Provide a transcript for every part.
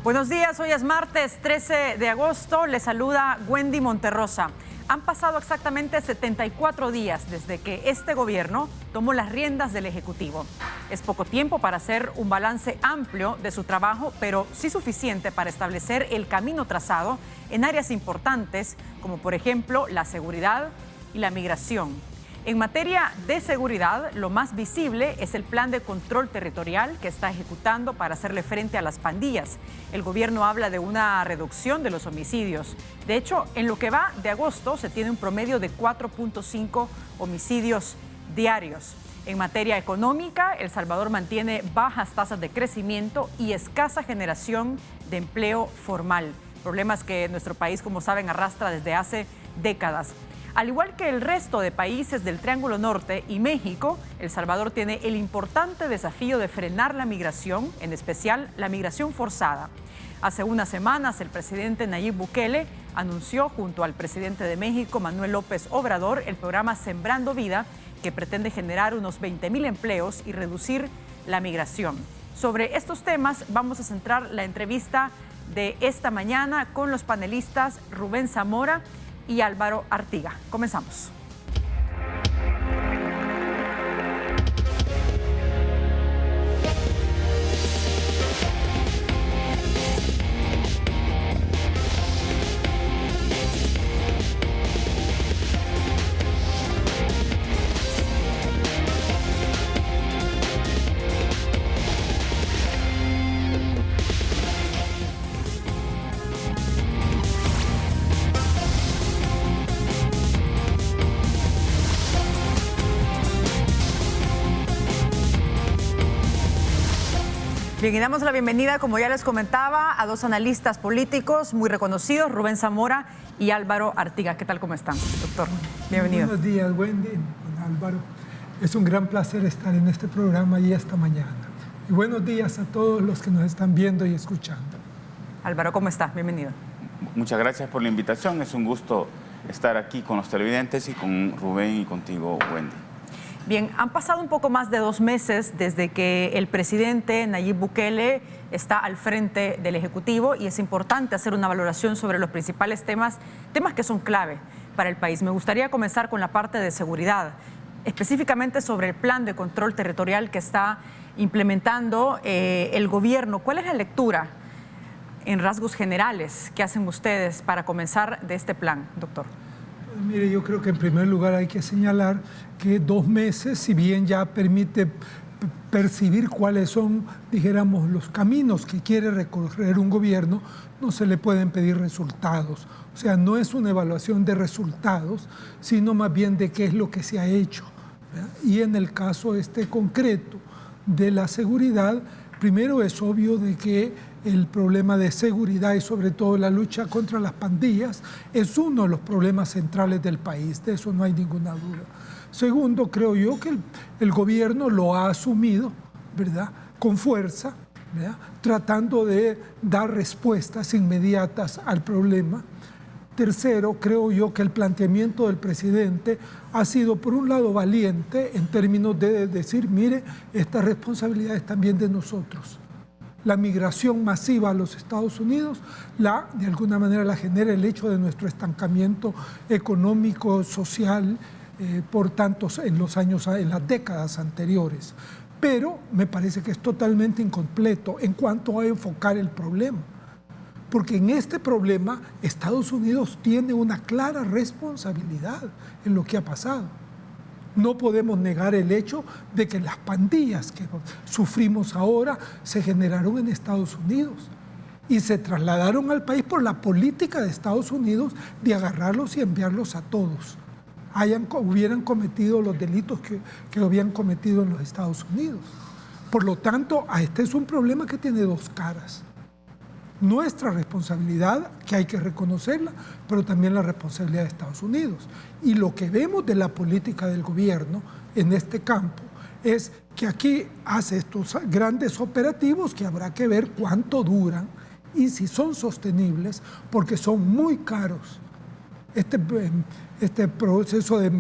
Buenos días, hoy es martes 13 de agosto, les saluda Wendy Monterrosa. Han pasado exactamente 74 días desde que este gobierno tomó las riendas del Ejecutivo. Es poco tiempo para hacer un balance amplio de su trabajo, pero sí suficiente para establecer el camino trazado en áreas importantes, como por ejemplo la seguridad y la migración. En materia de seguridad, lo más visible es el plan de control territorial que está ejecutando para hacerle frente a las pandillas. El gobierno habla de una reducción de los homicidios. De hecho, en lo que va de agosto se tiene un promedio de 4.5 homicidios diarios. En materia económica, El Salvador mantiene bajas tasas de crecimiento y escasa generación de empleo formal. Problemas que nuestro país, como saben, arrastra desde hace décadas. Al igual que el resto de países del Triángulo Norte y México, El Salvador tiene el importante desafío de frenar la migración, en especial la migración forzada. Hace unas semanas, el presidente Nayib Bukele anunció junto al presidente de México, Manuel López Obrador, el programa Sembrando Vida, que pretende generar unos 20,000 empleos y reducir la migración. Sobre estos temas vamos a centrar la entrevista de esta mañana con los panelistas Rubén Zamora y Álvaro Artiga. Comenzamos. Bien, y damos la bienvenida, como ya les comentaba, a dos analistas políticos muy reconocidos, Rubén Zamora y Álvaro Artiga. ¿Qué tal? ¿Cómo están, doctor? Bienvenido. Buenos días, Wendy, Álvaro. Es un gran placer estar en este programa y esta mañana. Y buenos días a todos los que nos están viendo y escuchando. Álvaro, ¿cómo está? Bienvenido. Muchas gracias por la invitación. Es un gusto estar aquí con los televidentes y con Rubén y contigo, Wendy. Bien, han pasado un poco más de 2 meses desde que el presidente Nayib Bukele está al frente del Ejecutivo y es importante hacer una valoración sobre los principales temas que son clave para el país. Me gustaría comenzar con la parte de seguridad, específicamente sobre el plan de control territorial que está implementando el gobierno. ¿Cuál es la lectura en rasgos generales que hacen ustedes para comenzar de este plan, doctor? Mire, yo creo que en primer lugar hay que señalar que 2 meses, si bien ya permite percibir cuáles son, dijéramos, los caminos que quiere recorrer un gobierno, no se le pueden pedir resultados. O sea, no es una evaluación de resultados, sino más bien de qué es lo que se ha hecho, ¿verdad? Y en el caso concreto de la seguridad, primero es obvio de que el problema de seguridad y sobre todo la lucha contra las pandillas es uno de los problemas centrales del país, de eso no hay ninguna duda. Segundo, creo yo que el gobierno lo ha asumido, ¿verdad?, con fuerza, ¿verdad?, tratando de dar respuestas inmediatas al problema. Tercero, creo yo que el planteamiento del presidente ha sido, por un lado, valiente en términos de decir, mire, esta responsabilidad es también de nosotros. La migración masiva a los Estados Unidos, de alguna manera la genera el hecho de nuestro estancamiento económico, social, por tantos en las décadas anteriores. Pero me parece que es totalmente incompleto en cuanto a enfocar el problema. Porque en este problema Estados Unidos tiene una clara responsabilidad en lo que ha pasado. No podemos negar el hecho de que las pandillas que sufrimos ahora se generaron en Estados Unidos y se trasladaron al país por la política de Estados Unidos de agarrarlos y enviarlos a todos, hubieran cometido los delitos que habían cometido en los Estados Unidos. Por lo tanto, este es un problema que tiene 2 caras. Nuestra responsabilidad, que hay que reconocerla, pero también la responsabilidad de Estados Unidos. Y lo que vemos de la política del gobierno en este campo es que aquí hace estos grandes operativos que habrá que ver cuánto duran y si son sostenibles, porque son muy caros. Este proceso de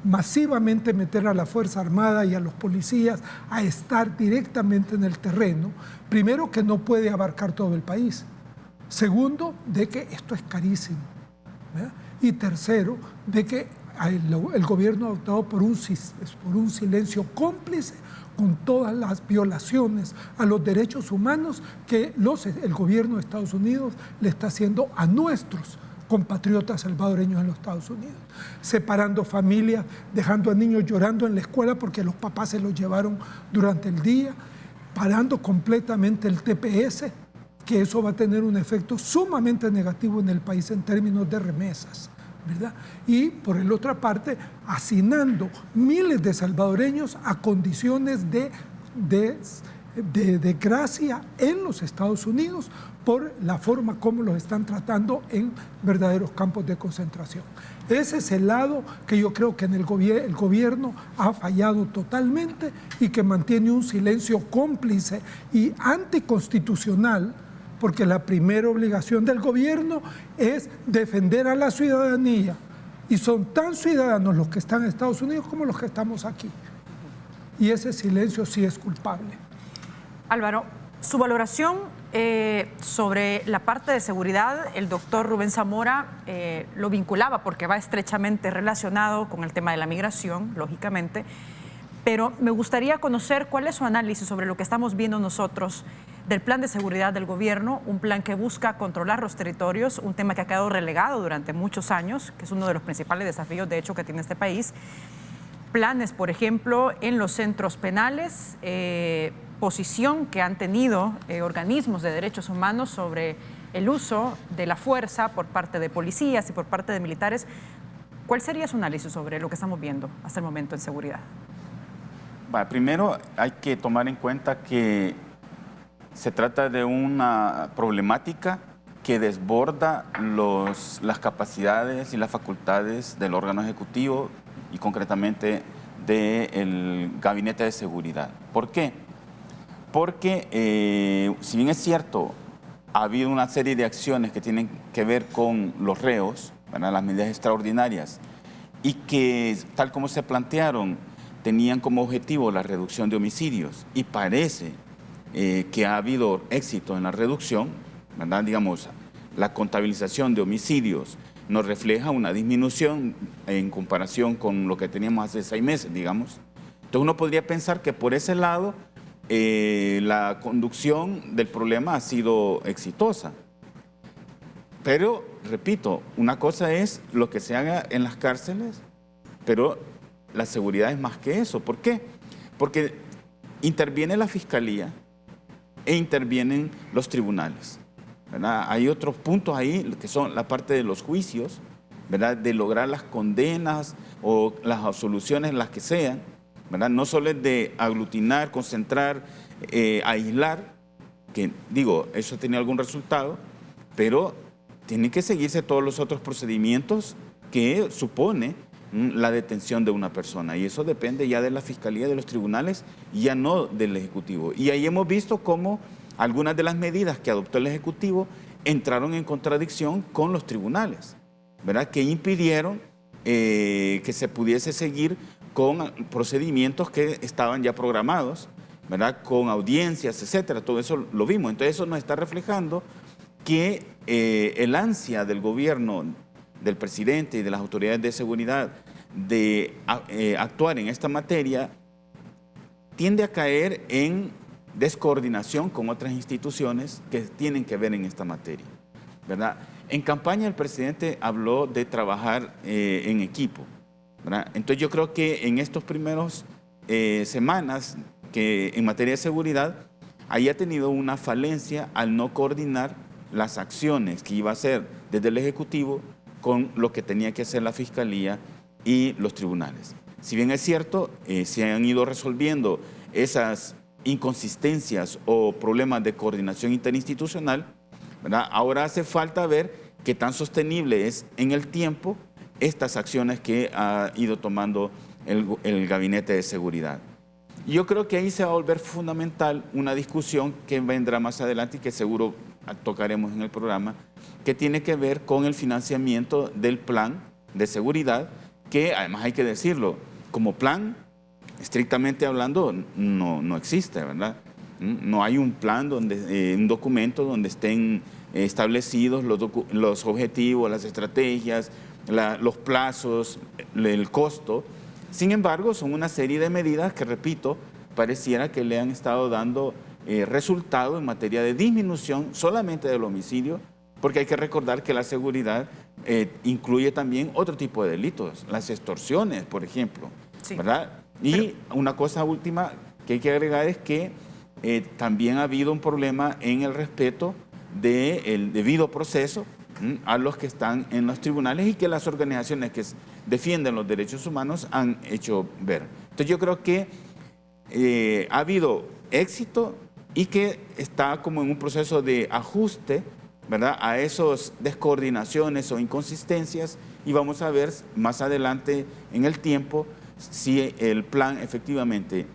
masivamente meter a la Fuerza Armada y a los policías a estar directamente en el terreno, primero que no puede abarcar todo el país. Segundo, de que esto es carísimo, ¿verdad? Y tercero, de que el gobierno ha optado por un silencio cómplice con todas las violaciones a los derechos humanos que el gobierno de Estados Unidos le está haciendo a nuestros compatriotas salvadoreños en los Estados Unidos, separando familias, dejando a niños llorando en la escuela porque los papás se los llevaron durante el día, parando completamente el TPS, que eso va a tener un efecto sumamente negativo en el país en términos de remesas, ¿verdad? Y por la otra parte, hacinando miles de salvadoreños a condiciones de desgracia en los Estados Unidos por la forma como los están tratando en verdaderos campos de concentración. Ese es el lado que yo creo que en el gobierno ha fallado totalmente y que mantiene un silencio cómplice y anticonstitucional, porque la primera obligación del gobierno es defender a la ciudadanía, y son tan ciudadanos los que están en Estados Unidos como los que estamos aquí. Y ese silencio sí es culpable. Álvaro, su valoración sobre la parte de seguridad, el doctor Rubén Zamora lo vinculaba porque va estrechamente relacionado con el tema de la migración, lógicamente, pero me gustaría conocer cuál es su análisis sobre lo que estamos viendo nosotros del plan de seguridad del gobierno, un plan que busca controlar los territorios, un tema que ha quedado relegado durante muchos años, que es uno de los principales desafíos, de hecho, que tiene este país. Planes, por ejemplo, en los centros penales, posición que han tenido organismos de derechos humanos sobre el uso de la fuerza por parte de policías y por parte de militares. ¿Cuál sería su análisis sobre lo que estamos viendo hasta el momento en seguridad? Primero hay que tomar en cuenta que se trata de una problemática que desborda las capacidades y las facultades del órgano ejecutivo y concretamente del Gabinete de Seguridad. ¿Por qué? Porque si bien es cierto, ha habido una serie de acciones que tienen que ver con los reos, ¿verdad?, las medidas extraordinarias, y que tal como se plantearon, tenían como objetivo la reducción de homicidios, y parece que ha habido éxito en la reducción, ¿verdad? Digamos, la contabilización de homicidios nos refleja una disminución en comparación con lo que teníamos hace 6 meses, digamos. Entonces uno podría pensar que por ese lado la conducción del problema ha sido exitosa. Pero, repito, una cosa es lo que se haga en las cárceles, pero la seguridad es más que eso. ¿Por qué? Porque interviene la Fiscalía e intervienen los tribunales, ¿verdad? Hay otros puntos ahí que son la parte de los juicios, ¿verdad?, de lograr las condenas o las absoluciones, las que sean, ¿verdad? No solo es de aglutinar, concentrar, aislar, que digo, eso tiene algún resultado, pero tienen que seguirse todos los otros procedimientos que supone la detención de una persona, y eso depende ya de la Fiscalía, de los tribunales, y ya no del Ejecutivo. Y ahí hemos visto cómo algunas de las medidas que adoptó el Ejecutivo entraron en contradicción con los tribunales, ¿verdad?, que impidieron que se pudiese seguir con procedimientos que estaban ya programados, ¿verdad?, con audiencias, etcétera. Todo eso lo vimos. Entonces eso nos está reflejando que el ansia del gobierno, del presidente y de las autoridades de seguridad de actuar en esta materia tiende a caer en descoordinación con otras instituciones que tienen que ver en esta materia, ¿verdad? En campaña el presidente habló de trabajar en equipo, ¿verdad? Entonces yo creo que en estos primeros semanas que en materia de seguridad ahí ha tenido una falencia al no coordinar las acciones que iba a hacer desde el Ejecutivo con lo que tenía que hacer la Fiscalía y los tribunales. Si bien es cierto, se han ido resolviendo esas inconsistencias o problemas de coordinación interinstitucional, ¿verdad? Ahora hace falta ver qué tan sostenible es en el tiempo estas acciones que ha ido tomando el Gabinete de Seguridad. Yo creo que ahí se va a volver fundamental una discusión que vendrá más adelante y que seguro tocaremos en el programa, que tiene que ver con el financiamiento del plan de seguridad, que además hay que decirlo, como plan, estrictamente hablando, no existe, ¿verdad? No hay un plan, un documento donde estén establecidos los objetivos, las estrategias, los plazos, el costo. Sin embargo, son una serie de medidas que, repito, pareciera que le han estado dando resultado en materia de disminución solamente del homicidio, porque hay que recordar que la seguridad incluye también otro tipo de delitos, las extorsiones, por ejemplo, sí, ¿verdad? Y una cosa última que hay que agregar es que también ha habido un problema en el respeto del debido proceso a los que están en los tribunales y que las organizaciones que defienden los derechos humanos han hecho ver. Entonces yo creo que ha habido éxito y que está como en un proceso de ajuste, ¿verdad?, a esas descoordinaciones o inconsistencias, y vamos a ver más adelante en el tiempo si el plan efectivamente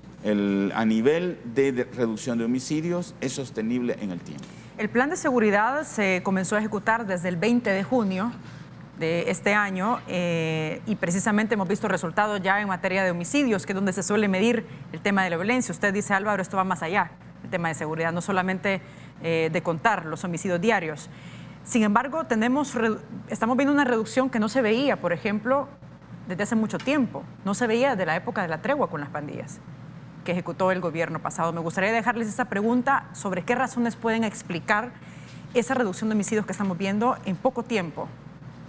a nivel de reducción de homicidios es sostenible en el tiempo. El plan de seguridad se comenzó a ejecutar desde el 20 de junio de este año y precisamente hemos visto resultados ya en materia de homicidios, que es donde se suele medir el tema de la violencia. Usted dice, Álvaro, esto va más allá, el tema de seguridad, no solamente de contar los homicidios diarios. Sin embargo, estamos viendo una reducción que no se veía, por ejemplo, desde hace mucho tiempo. No se veía desde la época de la tregua con las pandillas que ejecutó el gobierno pasado. Me gustaría dejarles esa pregunta sobre qué razones pueden explicar esa reducción de homicidios que estamos viendo en poco tiempo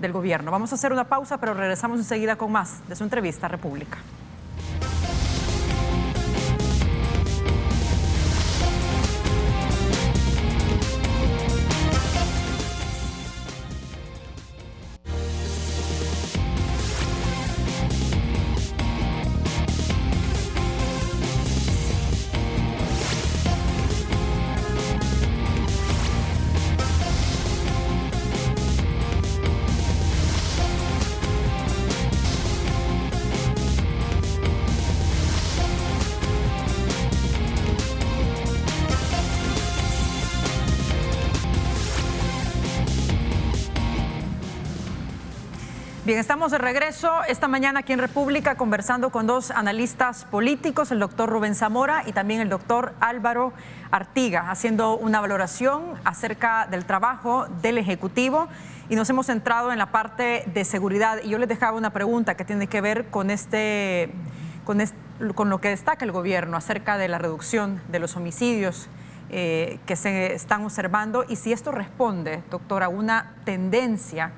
del gobierno. Vamos a hacer una pausa, pero regresamos enseguida con más de su entrevista a República. Bien, estamos de regreso esta mañana aquí en República conversando con dos analistas políticos, el doctor Rubén Zamora y también el doctor Álvaro Artiga, haciendo una valoración acerca del trabajo del Ejecutivo, y nos hemos centrado en la parte de seguridad. Y yo les dejaba una pregunta que tiene que ver con lo que destaca el gobierno acerca de la reducción de los homicidios que se están observando, y si esto responde, doctor, a una tendencia,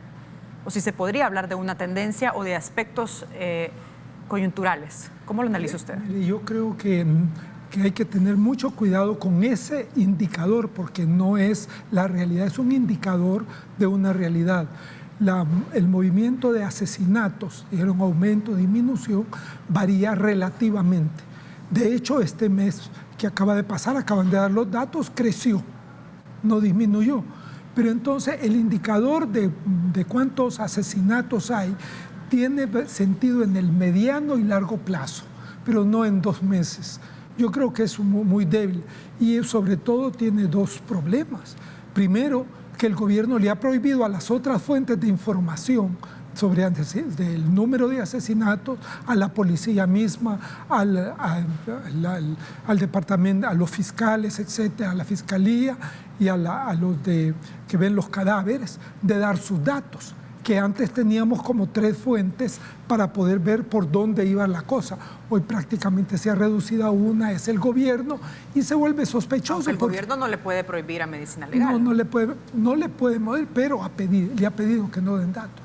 o si se podría hablar de una tendencia o de aspectos coyunturales. ¿Cómo lo analiza usted? Yo creo que hay que tener mucho cuidado con ese indicador, porque no es la realidad, es un indicador de una realidad. El movimiento de asesinatos, un aumento, disminución, varía relativamente. De hecho, este mes que acaba de pasar, acaban de dar los datos, creció, no disminuyó. Pero entonces el indicador de cuántos asesinatos hay tiene sentido en el mediano y largo plazo, pero no en 2 meses. Yo creo que es muy débil y sobre todo tiene dos problemas. Primero, que el gobierno le ha prohibido a las otras fuentes de información sobre el número de asesinatos, a la policía misma, al departamento, a los fiscales, etcétera, a la fiscalía y a los que ven los cadáveres, de dar sus datos, que antes teníamos como 3 fuentes para poder ver por dónde iba la cosa. Hoy prácticamente se ha reducido a una, es el gobierno, y se vuelve sospechoso. Aunque el gobierno no le puede prohibir a Medicina Legal. No le puede mover, pero le ha pedido que no den datos.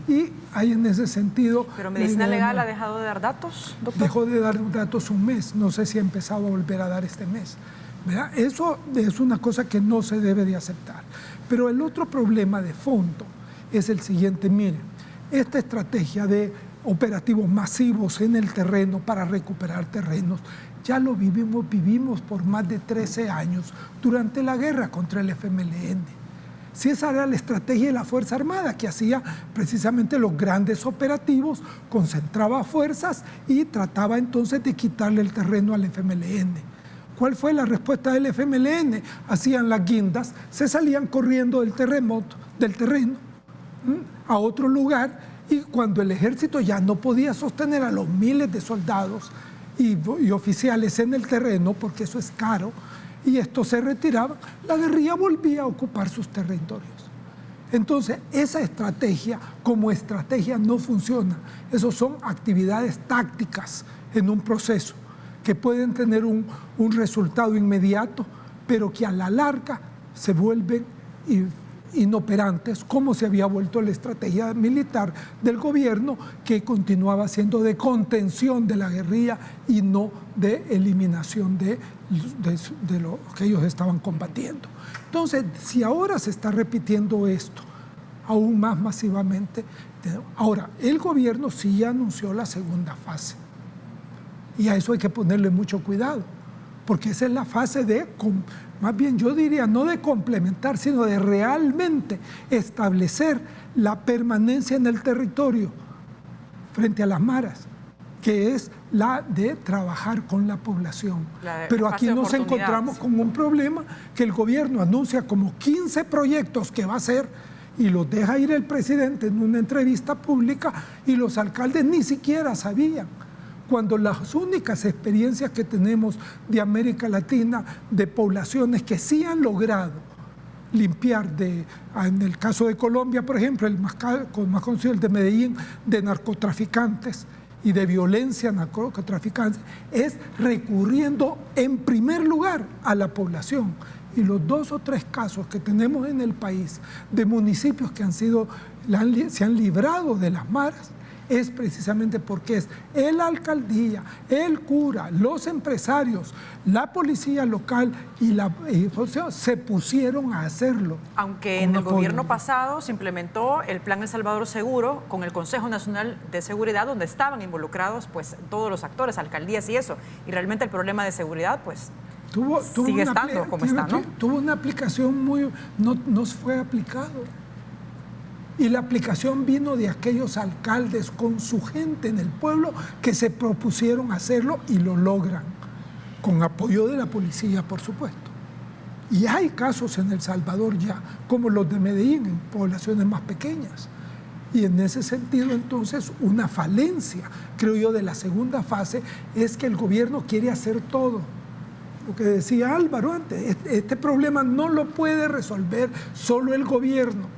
Y hay en ese sentido... ¿Pero Medicina Legal ha dejado de dar datos, doctor? Dejó de dar datos un mes, no sé si ha empezado a volver a dar este mes, ¿verdad? Eso es una cosa que no se debe de aceptar. Pero el otro problema de fondo es el siguiente, miren, esta estrategia de operativos masivos en el terreno para recuperar terrenos, ya lo vivimos por más de 13 años durante la guerra contra el FMLN. Si esa era la estrategia de la Fuerza Armada, que hacía precisamente los grandes operativos, concentraba fuerzas y trataba entonces de quitarle el terreno al FMLN. ¿Cuál fue la respuesta del FMLN? Hacían las guindas, se salían corriendo del terreno a otro lugar, y cuando el ejército ya no podía sostener a los miles de soldados y oficiales en el terreno, porque eso es caro, y estos se retiraban, la guerrilla volvía a ocupar sus territorios. Entonces, esa estrategia como estrategia no funciona. Esas son actividades tácticas en un proceso que pueden tener un resultado inmediato, pero que a la larga se vuelven inoperantes, como se había vuelto la estrategia militar del gobierno, que continuaba siendo de contención de la guerrilla y no de eliminación de lo que ellos estaban combatiendo. Entonces, si ahora se está repitiendo esto aún más masivamente, ahora, el gobierno sí anunció la segunda fase. Y a eso hay que ponerle mucho cuidado, porque esa es la fase de, más bien yo diría, no de complementar, sino de realmente establecer la permanencia en el territorio frente a las maras, que es la de trabajar con la población. Pero aquí nos encontramos con un problema que el gobierno anuncia como 15 proyectos que va a hacer y los deja ir el presidente en una entrevista pública y los alcaldes ni siquiera sabían. Cuando las únicas experiencias que tenemos de América Latina, de poblaciones que sí han logrado limpiar, en el caso de Colombia, por ejemplo, el más conocido, el de Medellín, de narcotraficantes y de violencia narcotraficantes, es recurriendo en primer lugar a la población. Y los 2 o 3 casos que tenemos en el país de municipios que se han librado de las maras, es precisamente porque es la alcaldía, el cura, los empresarios, la policía local y la se pusieron a hacerlo. Aunque en el gobierno pasado se implementó el Plan El Salvador Seguro con el Consejo Nacional de Seguridad, donde estaban involucrados pues todos los actores, alcaldías y eso. Y realmente el problema de seguridad pues sigue estando como está, ¿no? Tuvo una aplicación no fue aplicado. Y la aplicación vino de aquellos alcaldes con su gente en el pueblo que se propusieron hacerlo y lo logran, con apoyo de la policía, por supuesto. Y hay casos en El Salvador ya, como los de Medellín, en poblaciones más pequeñas. Y en ese sentido, entonces, una falencia, creo yo, de la segunda fase es que el gobierno quiere hacer todo. Lo que decía Álvaro antes, este problema no lo puede resolver solo el gobierno.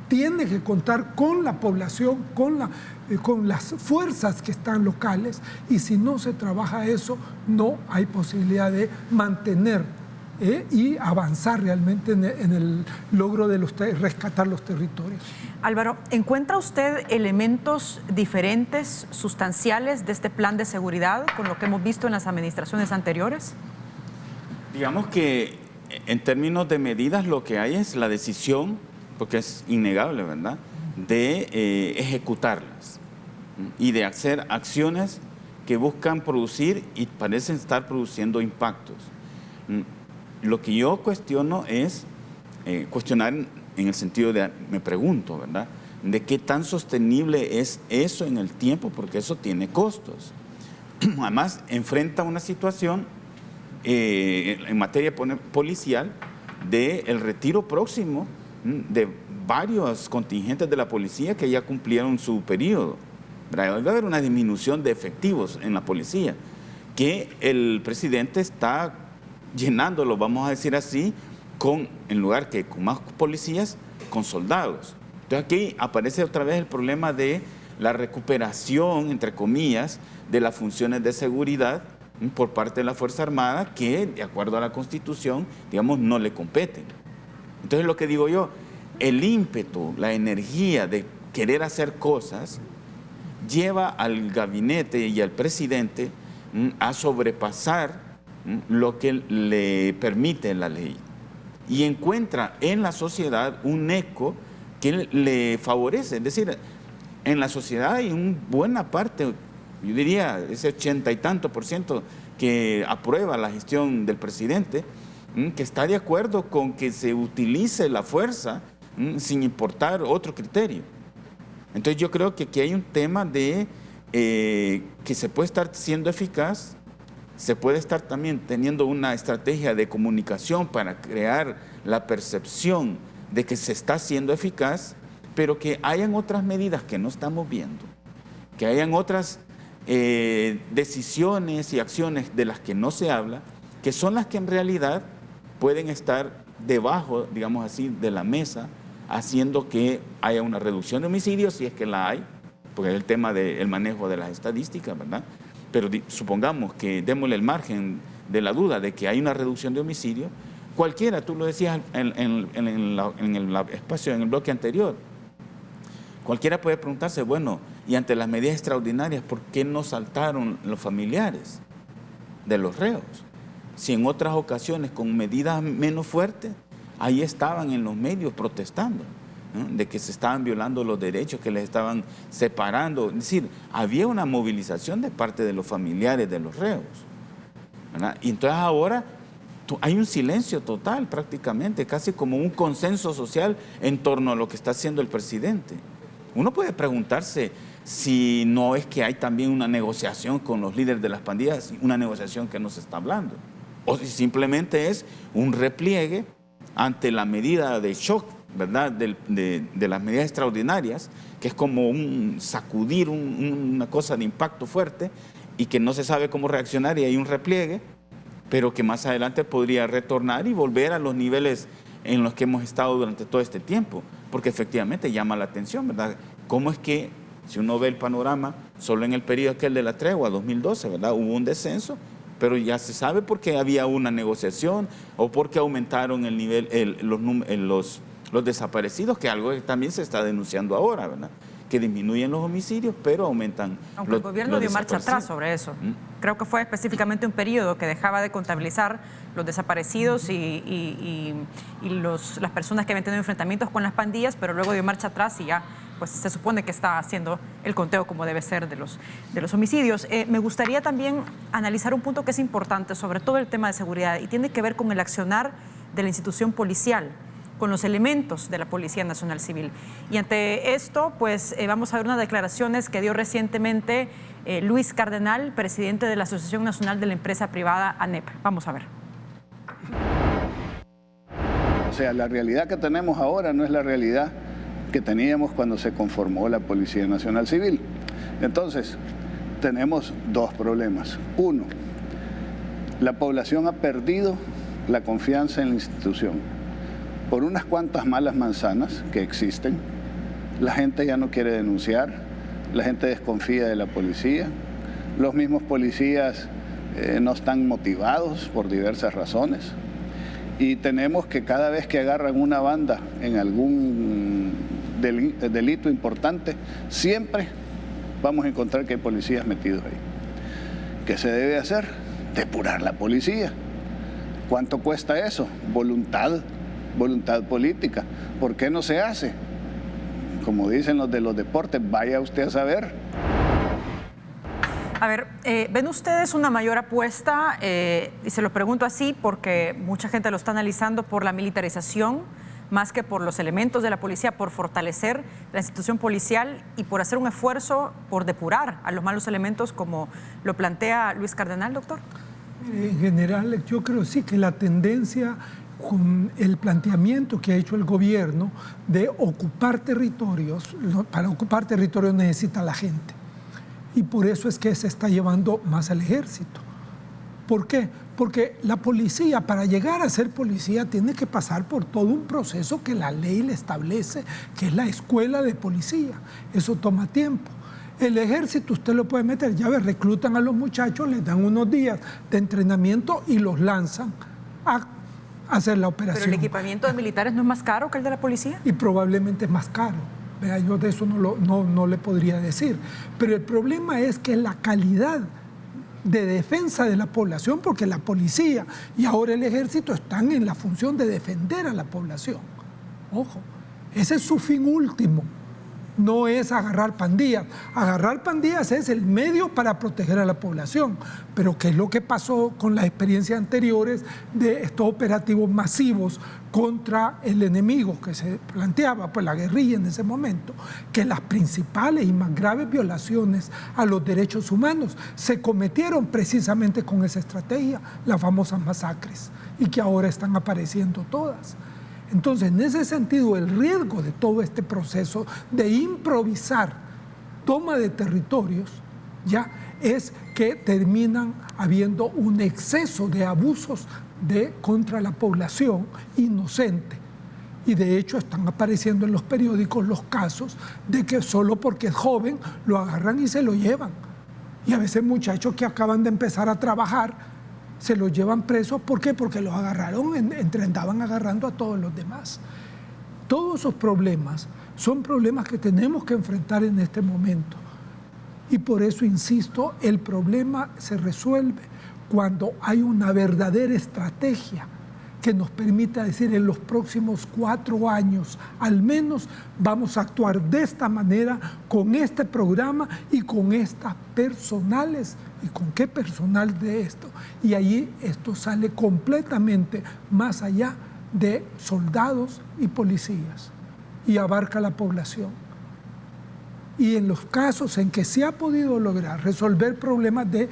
Tiene que contar con la población, con las fuerzas que están locales, y si no se trabaja eso, no hay posibilidad de mantener y avanzar realmente en el logro de rescatar los territorios. Álvaro, ¿encuentra usted elementos diferentes, sustanciales de este plan de seguridad con lo que hemos visto en las administraciones anteriores? Digamos que en términos de medidas lo que hay es la decisión, porque es innegable, ¿verdad?, de ejecutarlas y de hacer acciones que buscan producir y parecen estar produciendo impactos. Lo que yo cuestiono es, cuestionar en el sentido de, me pregunto, ¿verdad?, de qué tan sostenible es eso en el tiempo, porque eso tiene costos. Además, enfrenta una situación en materia policial del retiro próximo de varios contingentes de la policía que ya cumplieron su periodo. Va a haber una disminución de efectivos en la policía, que el presidente está llenándolo, vamos a decir así, en lugar que con más policías, con soldados. Entonces aquí aparece otra vez el problema de la recuperación, entre comillas, de las funciones de seguridad por parte de la Fuerza Armada, que de acuerdo a la Constitución, digamos, no le competen. Entonces lo que digo yo, el ímpetu, la energía de querer hacer cosas, lleva al gabinete y al presidente a sobrepasar lo que le permite la ley. Y encuentra en la sociedad un eco que le favorece. Es decir, en la sociedad hay una buena parte, yo diría ese 80 y tanto % que aprueba la gestión del presidente, que está de acuerdo con que se utilice la fuerza sin importar otro criterio. Entonces yo creo que aquí hay un tema de que se puede estar siendo eficaz, se puede estar también teniendo una estrategia de comunicación para crear la percepción de que se está siendo eficaz, pero que hayan otras medidas que no estamos viendo, que hayan otras decisiones y acciones de las que no se habla, que son las que en realidad pueden estar debajo, digamos así, de la mesa, haciendo que haya una reducción de homicidios, si es que la hay, porque es el tema del manejo de las estadísticas, ¿verdad? Pero supongamos que démosle el margen de la duda de que hay una reducción de homicidios, cualquiera, tú lo decías en el espacio, en el bloque anterior, cualquiera puede preguntarse, bueno, y ante las medidas extraordinarias, ¿por qué no saltaron los familiares de los reos? Si en otras ocasiones, con medidas menos fuertes, ahí estaban en los medios protestando, ¿no? De que se estaban violando los derechos, que les estaban separando. Es decir, había una movilización de parte de los familiares de los reos, ¿verdad? Y entonces ahora hay un silencio total prácticamente, casi como un consenso social en torno a lo que está haciendo el presidente. Uno puede preguntarse si no es que hay también una negociación con los líderes de las pandillas, una negociación que no se está hablando, o si simplemente es un repliegue ante la medida de shock, ¿verdad?, de las medidas extraordinarias, que es como un sacudir, una cosa de impacto fuerte y que no se sabe cómo reaccionar y hay un repliegue, pero que más adelante podría retornar y volver a los niveles en los que hemos estado durante todo este tiempo, porque efectivamente llama la atención, ¿verdad? ¿Cómo es que, si uno ve el panorama, solo en el periodo aquel de la tregua, 2012, ¿verdad?, hubo un descenso, pero ya se sabe por qué había una negociación o por qué aumentaron el nivel, los desaparecidos, que algo que también se está denunciando ahora, ¿verdad?, que disminuyen los homicidios, pero aumentan Aunque el gobierno dio marcha atrás sobre eso. Creo que fue específicamente un periodo que dejaba de contabilizar los desaparecidos y las personas que habían tenido enfrentamientos con las pandillas, pero luego dio marcha atrás y ya pues se supone que está haciendo el conteo como debe ser de los homicidios. Me gustaría también analizar un punto que es importante, sobre todo el tema de seguridad, y tiene que ver con el accionar de la institución policial, con los elementos de la Policía Nacional Civil. Y ante esto, pues vamos a ver unas declaraciones que dio recientemente Luis Cardenal, presidente de la Asociación Nacional de la Empresa Privada, ANEP. Vamos a ver. O sea, la realidad que tenemos ahora no es la realidad que teníamos cuando se conformó la Policía Nacional Civil. Entonces, tenemos dos problemas. Uno, la población ha perdido la confianza en la institución. Por unas cuantas malas manzanas que existen, la gente ya no quiere denunciar, la gente desconfía de la policía, los mismos policías no están motivados por diversas razones, y tenemos que cada vez que agarran una banda en algún delito importante, siempre vamos a encontrar que hay policías metidos ahí. ¿Qué se debe hacer? Depurar la policía. ¿Cuánto cuesta eso? Voluntad política. ¿Por qué no se hace? Como dicen los de los deportes, vaya usted a saber. A ver, ¿ven ustedes una mayor apuesta? Y se lo pregunto así porque mucha gente lo está analizando por la militarización, más que por los elementos de la policía, por fortalecer la institución policial y por hacer un esfuerzo por depurar a los malos elementos, como lo plantea Luis Cardenal, doctor. En general, yo creo sí que la tendencia con el planteamiento que ha hecho el gobierno de ocupar territorios, para ocupar territorios necesita la gente. Y por eso es que se está llevando más al ejército. ¿Por qué? Porque la policía, para llegar a ser policía, tiene que pasar por todo un proceso que la ley le establece, que es la escuela de policía. Eso toma tiempo. El ejército usted lo puede meter, ya ve, reclutan a los muchachos, les dan unos días de entrenamiento y los lanzan a hacer la operación. ¿Pero el equipamiento de militares no es más caro que el de la policía? Y probablemente es más caro. Vea, yo de eso no le podría decir. Pero el problema es que la calidad de defensa de la población, porque la policía y ahora el ejército están en la función de defender a la población. Ojo, ese es su fin último. No es agarrar pandillas. Agarrar pandillas es el medio para proteger a la población. Pero ¿qué es lo que pasó con las experiencias anteriores de estos operativos masivos contra el enemigo que se planteaba, pues la guerrilla en ese momento? Que las principales y más graves violaciones a los derechos humanos se cometieron precisamente con esa estrategia, las famosas masacres, y que ahora están apareciendo todas. Entonces, en ese sentido, el riesgo de todo este proceso de improvisar toma de territorios ya es que terminan habiendo un exceso de abusos contra la población inocente. Y de hecho están apareciendo en los periódicos los casos de que solo porque es joven lo agarran y se lo llevan. Y a veces muchachos que acaban de empezar a trabajar se los llevan presos. ¿Por qué? Porque los agarraron, andaban agarrando a todos los demás. Todos esos problemas son problemas que tenemos que enfrentar en este momento. Y por eso, insisto, el problema se resuelve cuando hay una verdadera estrategia que nos permita decir en los próximos 4 años, al menos vamos a actuar de esta manera, con este programa y con estas personales. ¿Y con qué personal de esto? Y allí esto sale completamente más allá de soldados y policías y abarca la población. Y en los casos en que se ha podido lograr resolver problemas de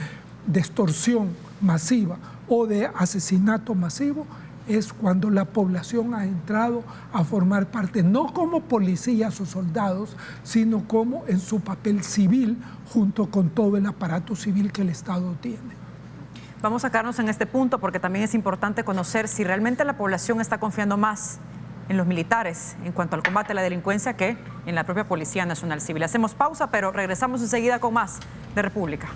extorsión masiva o de asesinato masivo, es cuando la población ha entrado a formar parte, no como policías o soldados, sino como en su papel civil, junto con todo el aparato civil que el Estado tiene. Vamos a quedarnos en este punto porque también es importante conocer si realmente la población está confiando más en los militares en cuanto al combate a la delincuencia que en la propia Policía Nacional Civil. Hacemos pausa, pero regresamos enseguida con más de República.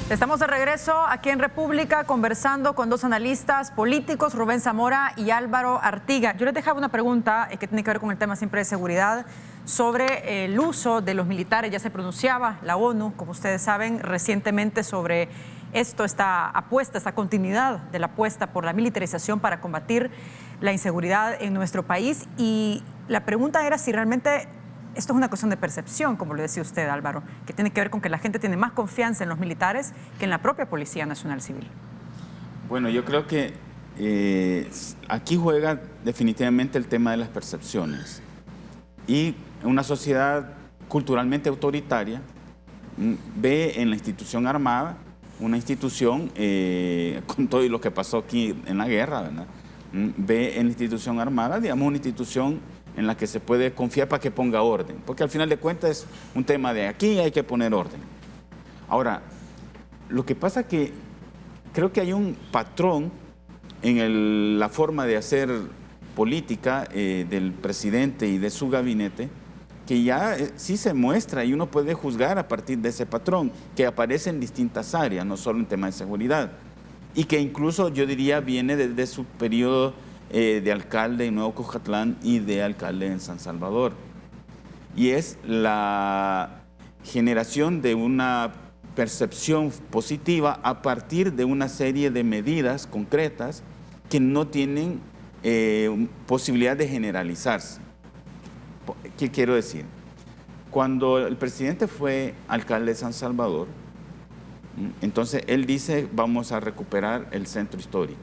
Estamos de regreso aquí en República conversando con dos analistas políticos, Rubén Zamora y Álvaro Artiga. Yo les dejaba una pregunta que tiene que ver con el tema siempre de seguridad sobre el uso de los militares. Ya se pronunciaba la ONU, como ustedes saben, recientemente sobre esta apuesta, esta continuidad de la apuesta por la militarización para combatir la inseguridad en nuestro país. Y la pregunta era si realmente esto es una cuestión de percepción, como lo decía usted, Álvaro, que tiene que ver con que la gente tiene más confianza en los militares que en la propia Policía Nacional Civil. Bueno, yo creo que aquí juega definitivamente el tema de las percepciones. Y una sociedad culturalmente autoritaria ve en la institución armada una institución, con todo lo que pasó aquí en la guerra, ¿verdad? Ve en la institución armada, digamos, una institución en la que se puede confiar para que ponga orden, porque al final de cuentas es un tema de aquí hay que poner orden. Ahora, lo que pasa es que creo que hay un patrón en la forma de hacer política del presidente y de su gabinete que ya sí se muestra y uno puede juzgar a partir de ese patrón que aparece en distintas áreas, no solo en temas de seguridad, y que incluso yo diría viene desde su periodo de alcalde en Nuevo Cojatlán y de alcalde en San Salvador. Y es la generación de una percepción positiva a partir de una serie de medidas concretas que no tienen posibilidad de generalizarse. ¿Qué quiero decir? Cuando el presidente fue alcalde de San Salvador, entonces él dice vamos a recuperar el centro histórico.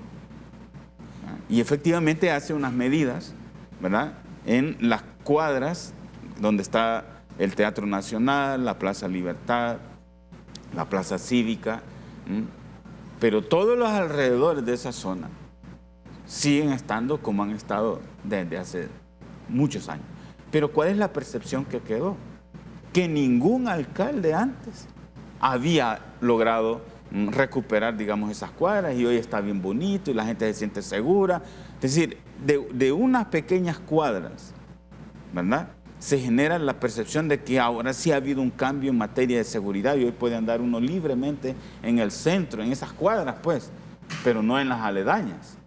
Y efectivamente hace unas medidas, ¿verdad?, en las cuadras donde está el Teatro Nacional, la Plaza Libertad, la Plaza Cívica, pero todos los alrededores de esa zona siguen estando como han estado desde hace muchos años. Pero ¿cuál es la percepción que quedó? Que ningún alcalde antes había logrado recuperar, digamos, esas cuadras y hoy está bien bonito y la gente se siente segura. Es decir, de unas pequeñas cuadras, ¿verdad?, se genera la percepción de que ahora sí ha habido un cambio en materia de seguridad y hoy puede andar uno libremente en el centro, en esas cuadras, pues, pero no en las aledañas,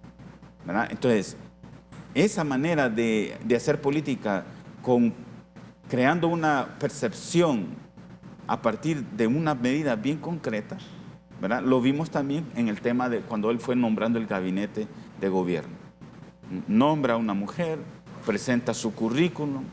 ¿verdad? Entonces, esa manera de hacer política creando una percepción a partir de una medida bien concreta, ¿verdad?, lo vimos también en el tema de cuando él fue nombrando el gabinete de gobierno. nombra a una mujer, presenta su currículum,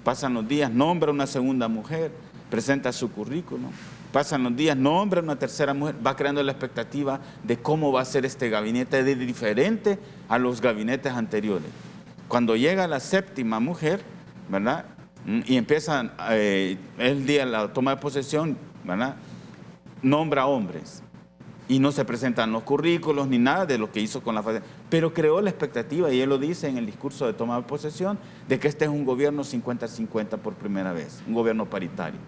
pasan los días, nombra a una segunda mujer, presenta su currículum, pasan los días, nombra a una tercera mujer, va creando la expectativa de cómo va a ser este gabinete de diferente a los gabinetes anteriores. Cuando llega la séptima mujer, ¿verdad? Y empiezan el día de la toma de posesión, ¿verdad? Nombra hombres y no se presentan los currículos ni nada de lo que hizo con la fase, pero creó la expectativa, y él lo dice en el discurso de toma de posesión, de que este es un gobierno 50-50 por primera vez, un gobierno paritario.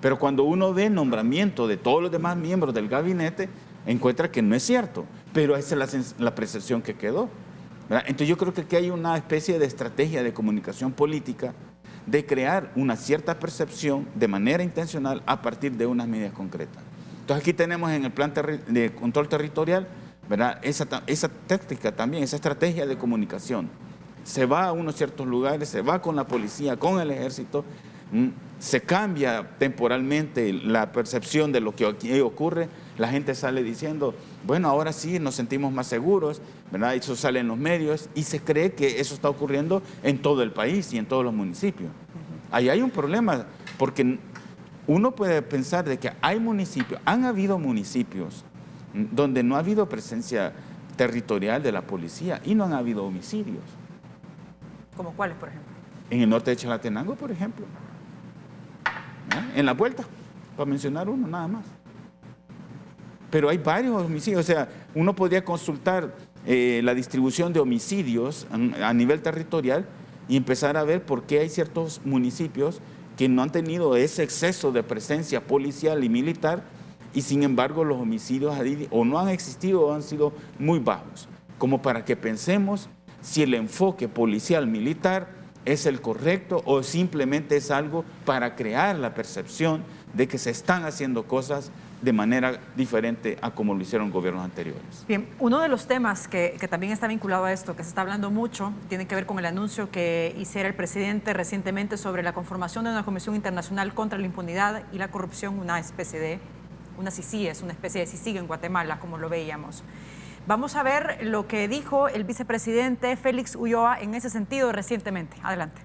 Pero cuando uno ve el nombramiento de todos los demás miembros del gabinete, encuentra que no es cierto, pero esa es la percepción que quedó, ¿verdad? Entonces yo creo que aquí hay una especie de estrategia de comunicación política de crear una cierta percepción de manera intencional a partir de unas medidas concretas. Entonces aquí tenemos en el plan de control territorial, ¿verdad? Esa táctica también, esa estrategia de comunicación. Se va a unos ciertos lugares, se va con la policía, con el ejército, se cambia temporalmente la percepción de lo que aquí ocurre, la gente sale diciendo, bueno, ahora sí nos sentimos más seguros, ¿verdad? Eso sale en los medios y se cree que eso está ocurriendo en todo el país y en todos los municipios. Ahí hay un problema, porque uno puede pensar de que hay municipios, han habido municipios donde no ha habido presencia territorial de la policía y no han habido homicidios. ¿Como cuáles, por ejemplo? En el norte de Chalatenango, por ejemplo. En La Vuelta, para mencionar uno nada más. Pero hay varios homicidios, o sea, uno podría consultar la distribución de homicidios a nivel territorial y empezar a ver por qué hay ciertos municipios que no han tenido ese exceso de presencia policial y militar, y sin embargo los homicidios o no han existido o han sido muy bajos, como para que pensemos si el enfoque policial militar es el correcto o simplemente es algo para crear la percepción de que se están haciendo cosas de manera diferente a como lo hicieron gobiernos anteriores. Bien, uno de los temas que también está vinculado a esto, que se está hablando mucho, tiene que ver con el anuncio que hiciera el presidente recientemente sobre la conformación de una Comisión Internacional contra la Impunidad y la Corrupción, una especie de CICIG en Guatemala, como lo veíamos. Vamos a ver lo que dijo el vicepresidente Félix Ulloa en ese sentido recientemente. Adelante.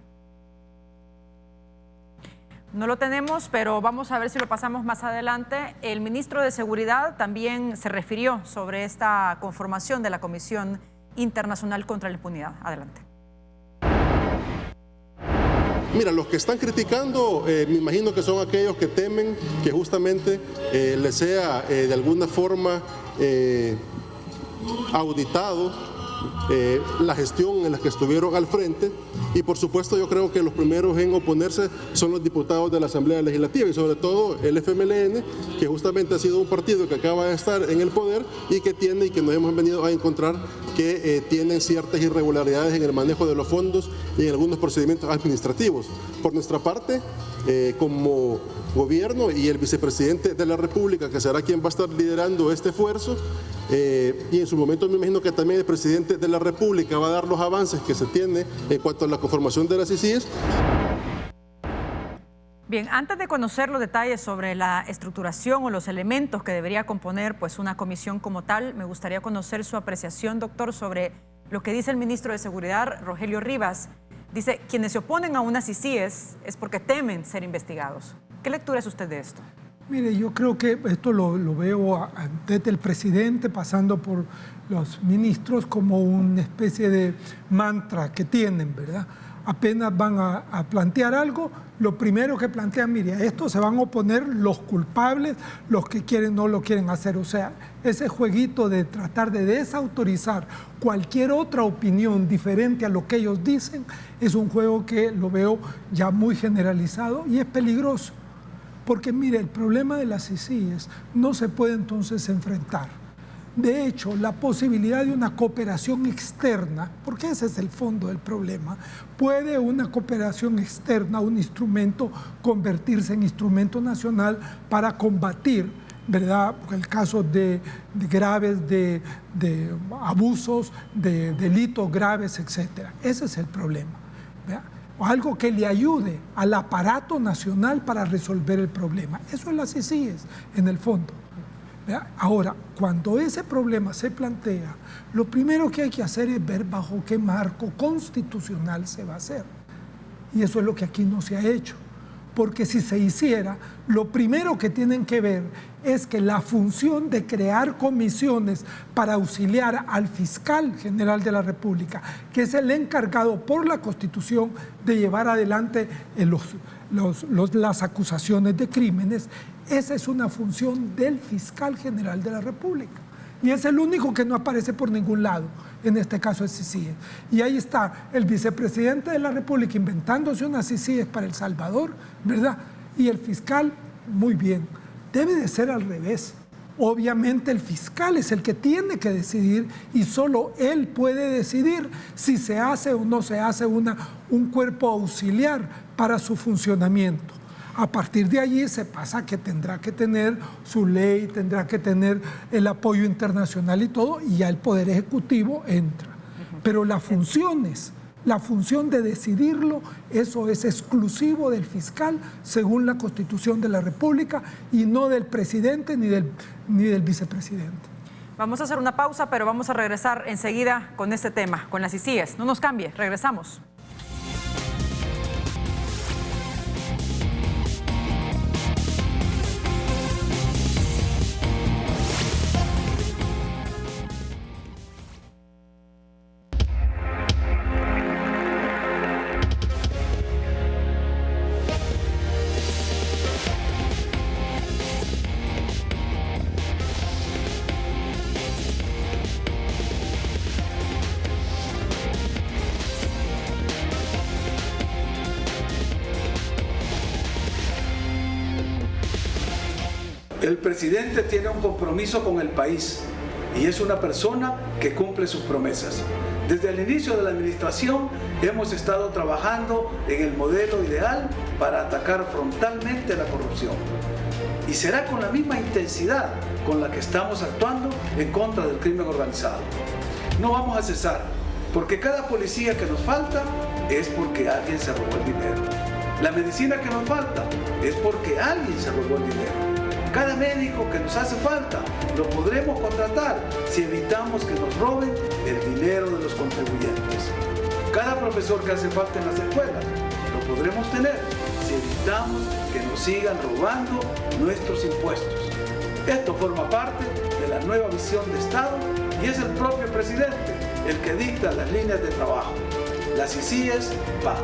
No lo tenemos, pero vamos a ver si lo pasamos más adelante. El ministro de Seguridad también se refirió sobre esta conformación de la Comisión Internacional contra la Impunidad. Adelante. Mira, los que están criticando, me imagino que son aquellos que temen que justamente les sea de alguna forma auditado la gestión en la que estuvieron al frente, y por supuesto yo creo que los primeros en oponerse son los diputados de la Asamblea Legislativa y sobre todo el FMLN, que justamente ha sido un partido que acaba de estar en el poder y que tiene y que nos hemos venido a encontrar que tienen ciertas irregularidades en el manejo de los fondos y en algunos procedimientos administrativos. Por nuestra parte, como gobierno y el vicepresidente de la República, que será quien va a estar liderando este esfuerzo, y en su momento me imagino que también el presidente de la República va a dar los avances que se tiene en cuanto a la conformación de las CICIs. Bien, antes de conocer los detalles sobre la estructuración o los elementos que debería componer pues una comisión como tal, me gustaría conocer su apreciación, doctor, sobre lo que dice el ministro de Seguridad, Rogelio Rivas. Dice, quienes se oponen a una CICIs es porque temen ser investigados. ¿Qué lectura es usted de esto? Mire, yo creo que esto lo veo desde el presidente pasando por los ministros como una especie de mantra que tienen, ¿verdad? Apenas van a plantear algo, lo primero que plantean, mire, a esto se van a oponer los culpables, los que quieren no lo quieren hacer. O sea, ese jueguito de tratar de desautorizar cualquier otra opinión diferente a lo que ellos dicen es un juego que lo veo ya muy generalizado y es peligroso. Porque mire, el problema de las CICIs no se puede entonces enfrentar. De hecho, la posibilidad de una cooperación externa, porque ese es el fondo del problema, puede una cooperación externa, un instrumento, convertirse en instrumento nacional para combatir, ¿verdad?, el caso de graves, de abusos, de delitos graves, etc. Ese es el problema, ¿verdad? O algo que le ayude al aparato nacional para resolver el problema. Eso es las CICIs, en el fondo. ¿verdad? Ahora, cuando ese problema se plantea, lo primero que hay que hacer es ver bajo qué marco constitucional se va a hacer. Y eso es lo que aquí no se ha hecho. Porque si se hiciera, lo primero que tienen que ver es que la función de crear comisiones para auxiliar al fiscal general de la República, que es el encargado por la Constitución de llevar adelante las acusaciones de crímenes, esa es una función del fiscal general de la República. Y es el único que no aparece por ningún lado, en este caso es CICIES. Y ahí está el vicepresidente de la República inventándose unas CICIES para El Salvador, ¿verdad? Y el fiscal, muy bien, debe de ser al revés. Obviamente el fiscal es el que tiene que decidir y solo él puede decidir si se hace o no se hace un cuerpo auxiliar para su funcionamiento. A partir de allí se pasa que tendrá que tener su ley, tendrá que tener el apoyo internacional y todo, y ya el Poder Ejecutivo entra. Pero las funciones, la función de decidirlo, eso es exclusivo del fiscal según la Constitución de la República y no del presidente ni del vicepresidente. Vamos a hacer una pausa, pero vamos a regresar enseguida con este tema, con las CICIES. No nos cambie, regresamos. El presidente tiene un compromiso con el país y es una persona que cumple sus promesas. Desde el inicio de la administración hemos estado trabajando en el modelo ideal para atacar frontalmente la corrupción. Y será con la misma intensidad con la que estamos actuando en contra del crimen organizado. No vamos a cesar, porque cada policía que nos falta es porque alguien se robó el dinero. La medicina que nos falta es porque alguien se robó el dinero. Cada médico que nos hace falta lo podremos contratar si evitamos que nos roben el dinero de los contribuyentes. Cada profesor que hace falta en las escuelas lo podremos tener si evitamos que nos sigan robando nuestros impuestos. Esto forma parte de la nueva visión de Estado y es el propio presidente el que dicta las líneas de trabajo. Las CICIES va.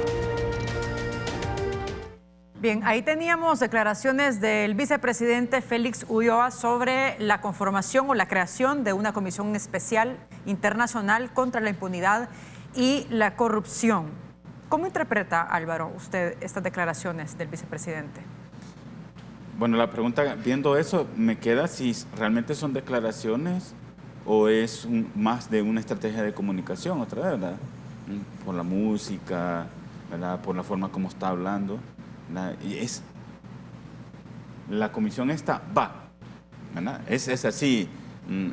Bien, ahí teníamos declaraciones del vicepresidente Félix Ulloa sobre la conformación o la creación de una comisión especial internacional contra la impunidad y la corrupción. ¿Cómo interpreta, Álvaro, usted estas declaraciones del vicepresidente? Bueno, la pregunta, viendo eso, me queda si realmente son declaraciones o es más de una estrategia de comunicación, otra vez, ¿verdad? Por la música, ¿verdad? Por la forma como está hablando. La comisión esta va, ¿verdad? Es así,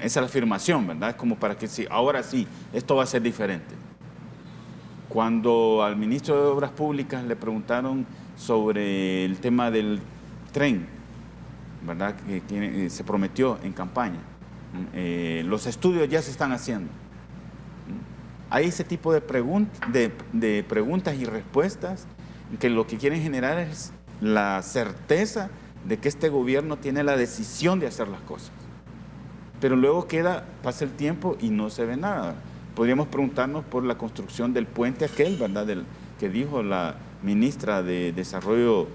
esa es la afirmación, ¿verdad? Como para que sí, ahora sí, esto va a ser diferente. Cuando al ministro de Obras Públicas le preguntaron sobre el tema del tren, ¿verdad? Que se prometió en campaña, los estudios ya se están haciendo. Hay ese tipo de preguntas y respuestas que lo que quieren generar es la certeza de que este gobierno tiene la decisión de hacer las cosas. Pero luego pasa el tiempo y no se ve nada. Podríamos preguntarnos por la construcción del puente aquel, ¿verdad? Que dijo la ministra de Desarrollo